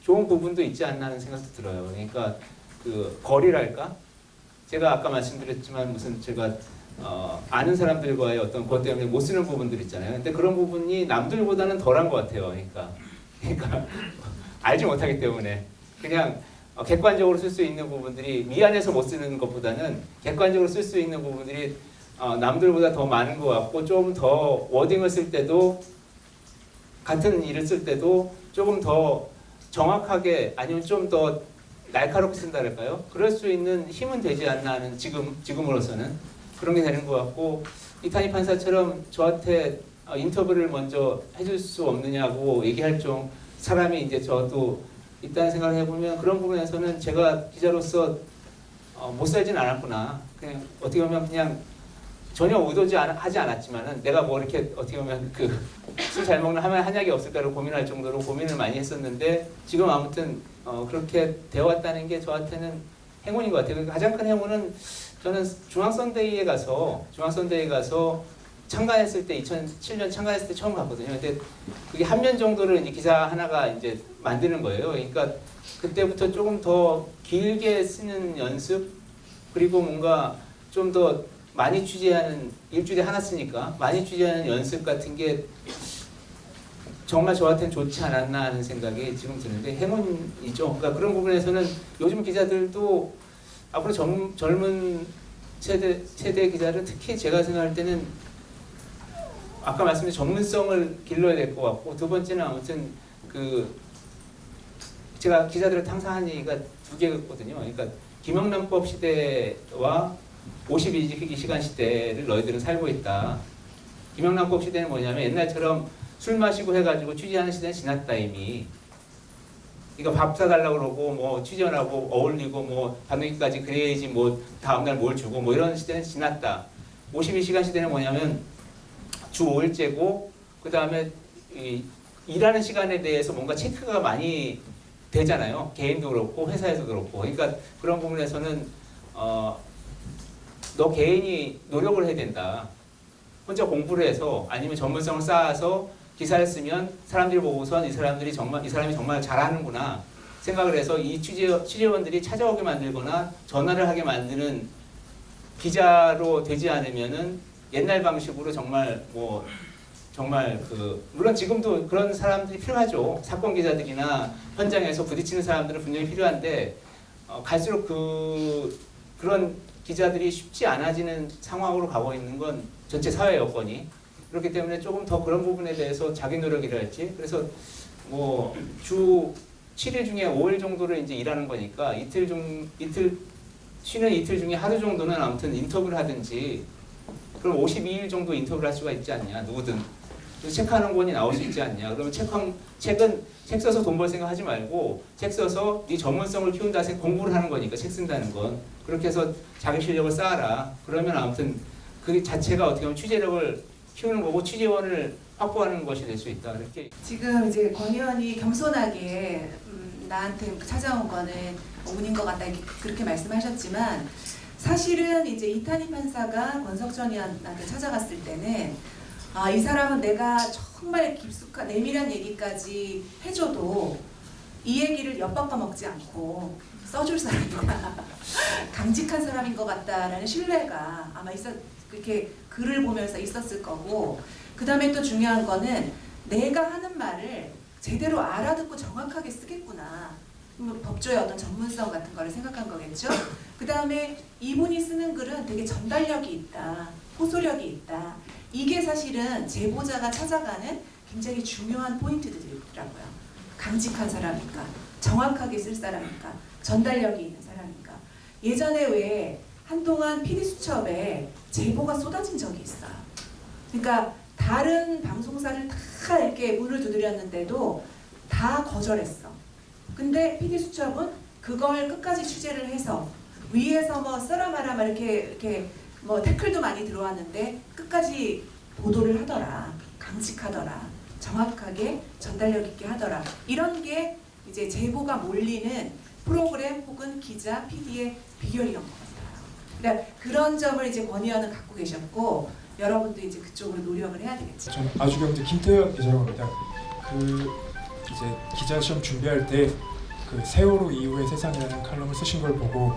좋은 부분도 있지 않나 하는 생각도 들어요. 그러니까 그 거리랄까? 제가 아까 말씀드렸지만 무슨 제가 아는 사람들과의 어떤 것 때문에 못 쓰는 부분들 있잖아요. 근데 그런 부분이 남들보다는 덜한 것 같아요. 그러니까 알지 못하기 때문에 그냥 객관적으로 쓸 수 있는 부분들이 미안해서 못 쓰는 것보다는 객관적으로 쓸 수 있는 부분들이 남들보다 더 많은 것 같고 좀 더 워딩을 쓸 때도 같은 일을 쓸 때도 조금 더 정확하게 아니면 좀 더 날카롭게 쓴다 그럴까요? 그럴 수 있는 힘은 되지 않나 하는 지금으로서는 그런 게 되는 것 같고, 이탄희 판사처럼 저한테 인터뷰를 먼저 해줄 수 없느냐고 얘기할 좀 사람이 이제 저도 있다는 생각을 해보면, 그런 부분에서는 제가 기자로서 못 살진 않았구나. 그냥 어떻게 보면 그냥 전혀 하지 않았지만은 내가 뭐 이렇게 어떻게 보면 그 술 잘 먹는 하면 한약이 없을까를 고민할 정도로 고민을 많이 했었는데, 지금 아무튼 그렇게 되어왔다는 게 저한테는 행운인 것 같아요. 가장 큰 행운은 저는 중앙선대위에 가서 참관했을 때 2007년 참관했을 때 처음 갔거든요. 근데 그게 한 면 정도를 이제 기사 하나가 이제 만드는 거예요. 그러니까 그때부터 조금 더 길게 쓰는 연습, 그리고 뭔가 좀 더 많이 취재하는, 일주일에 하나 쓰니까 많이 취재하는 연습 같은 게 정말 저한테는 좋지 않았나 하는 생각이 지금 드는데, 행운이죠. 그러니까 그런 부분에서는 요즘 기자들도 앞으로 젊은 세대 기자를 특히 제가 생각할 때는 아까 말씀드린 전문성을 길러야 될 것 같고, 두 번째는 아무튼 제가 기자들한테 항상 하는 얘기가 두 개거든요. 그러니까 김영란법 시대와 52시간 시대를 너희들은 살고 있다. 김영란법 시대는 뭐냐면 옛날처럼 술 마시고 해가지고 취재하는 시대는 지났다 이미. 그러니까 밥 사달라고 그러고 뭐 취재원하고 어울리고 뭐 밤늦게까지 그래야지 뭐 다음날 뭘 주고 뭐 이런 시대는 지났다. 52시간 시대는 뭐냐면 주 5일제고, 그 다음에 일하는 시간에 대해서 뭔가 체크가 많이 되잖아요. 개인도 그렇고 회사에서도 그렇고. 그러니까 그런 부분에서는 너 개인이 노력을 해야 된다. 혼자 공부를 해서 아니면 전문성을 쌓아서 기사를 쓰면 사람들이 보고선 이 사람이 정말 잘하는구나 생각을 해서 이 취재원들이 찾아오게 만들거나 전화를 하게 만드는 기자로 되지 않으면은 옛날 방식으로 물론 지금도 그런 사람들이 필요하죠. 사건 기자들이나 현장에서 부딪히는 사람들은 분명히 필요한데, 갈수록 그런 기자들이 쉽지 않아지는 상황으로 가고 있는 건 전체 사회 여건이. 그렇기 때문에 조금 더 그런 부분에 대해서 자기 노력이랄지, 그래서 뭐 주 7일 중에 5일 정도를 이제 일하는 거니까 쉬는 이틀 중에 하루 정도는 아무튼 인터뷰를 하든지, 그럼 52일 정도 인터뷰를 할 수가 있지 않냐, 누구든. 책하는 권이 나올 수 있지 않냐. 그러면 책은 책 써서 돈 벌 생각 하지 말고 책 써서 네 전문성을 키운다 해서 공부를 하는 거니까, 책 쓴다는 건. 그렇게 해서 자기 실력을 쌓아라. 그러면 아무튼 그 자체가 어떻게 보면 취재력을 키우는 거고 취재원을 확보하는 것이 될 수 있다. 이렇게. 지금 이제 권 의원이 겸손하게 나한테 찾아온 거는 운인 것 같다 이렇게 그렇게 말씀하셨지만, 사실은 이제 이탄희 판사가 권석천 의원한테 찾아갔을 때는 이 사람은 내가 정말 깊숙한 내밀한 얘기까지 해줘도 이 얘기를 엿바꿔 먹지 않고 써줄 사람이다. 강직한 사람인 것 같다라는 신뢰가 아마 그렇게 글을 보면서 있었을 거고, 그 다음에 또 중요한 거는 내가 하는 말을 제대로 알아듣고 정확하게 쓰겠구나. 법조의 어떤 전문성 같은 거를 생각한 거겠죠. 그 다음에 이분이 쓰는 글은 되게 전달력이 있다. 호소력이 있다. 이게 사실은 제보자가 찾아가는 굉장히 중요한 포인트들이더라고요. 강직한 사람인가, 정확하게 쓸 사람인가, 전달력이 있는 사람인가. 예전에 왜 한동안 PD수첩에 제보가 쏟아진 적이 있어요. 그러니까 다른 방송사를 다 이렇게 문을 두드렸는데도 다 거절했어. 근데 PD수첩은 그걸 끝까지 취재를 해서 위에서 뭐 써라 마라 이렇게 뭐 태클도 많이 들어왔는데 끝까지 보도를 하더라. 강직하더라. 정확하게 전달력 있게 하더라. 이런 게 이제 제보가 몰리는 프로그램 혹은 기자, PD의 비결이었던 것 같아요. 그러니까 그런 점을 이제 권 의원은 갖고 계셨고, 여러분도 이제 그쪽으로 노력을 해야 되겠죠. 저는 아주경제 김태현 기자라고 합니다. 이제 기자 시험 준비할 때 세월호 이후의 세상이라는 칼럼을 쓰신 걸 보고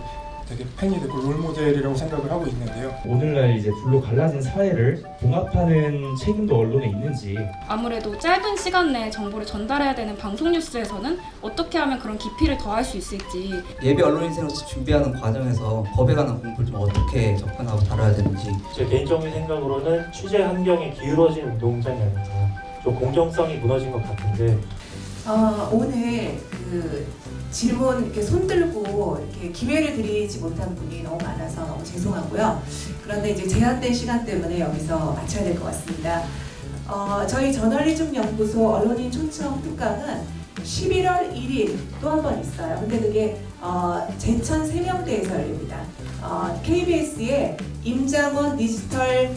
되게 팬이 되고 롤모델이라고 생각을 하고 있는데요. 오늘날 이제 둘로 갈라진 사회를 봉합하는 책임도 언론에 있는지. 아무래도 짧은 시간 내에 정보를 전달해야 되는 방송 뉴스에서는 어떻게 하면 그런 깊이를 더할 수 있을지. 예비 언론인으로서 준비하는 과정에서 법에 관한 공부를 좀 어떻게 접근하고 다뤄야 되는지. 제 개인적인 생각으로는 취재 환경에 기울어진 운동장이 아닌가. 좀 공정성이 무너진 것 같은데. 오늘 질문 이렇게 손들고 이렇게 기회를 드리지 못한 분이 너무 많아서 너무 죄송하고요. 그런데 이제 제한된 시간 때문에 여기서 마쳐야 될 것 같습니다. 저희 저널리즘 연구소 언론인 초청 특강은 11월 1일 또 한 번 있어요. 근데 그게 제천 세명대에서 열립니다. KBS의 임장원 디지털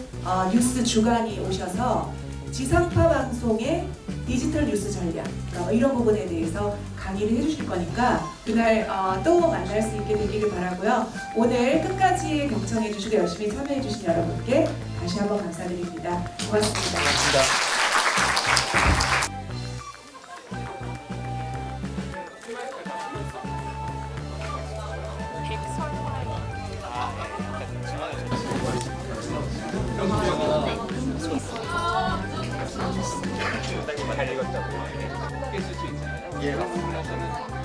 뉴스 주간이 오셔서 지상파 방송의 디지털 뉴스 전략 이런 부분에 대해서 강의를 해주실 거니까 그날 또 만날 수 있게 되기를 바라고요. 오늘 끝까지 경청해 주시고 열심히 참여해 주신 여러분께 다시 한번 감사드립니다. 고맙습니다. 잘 읽었다고. 쓸수 있잖아요. 예, 맞습니다.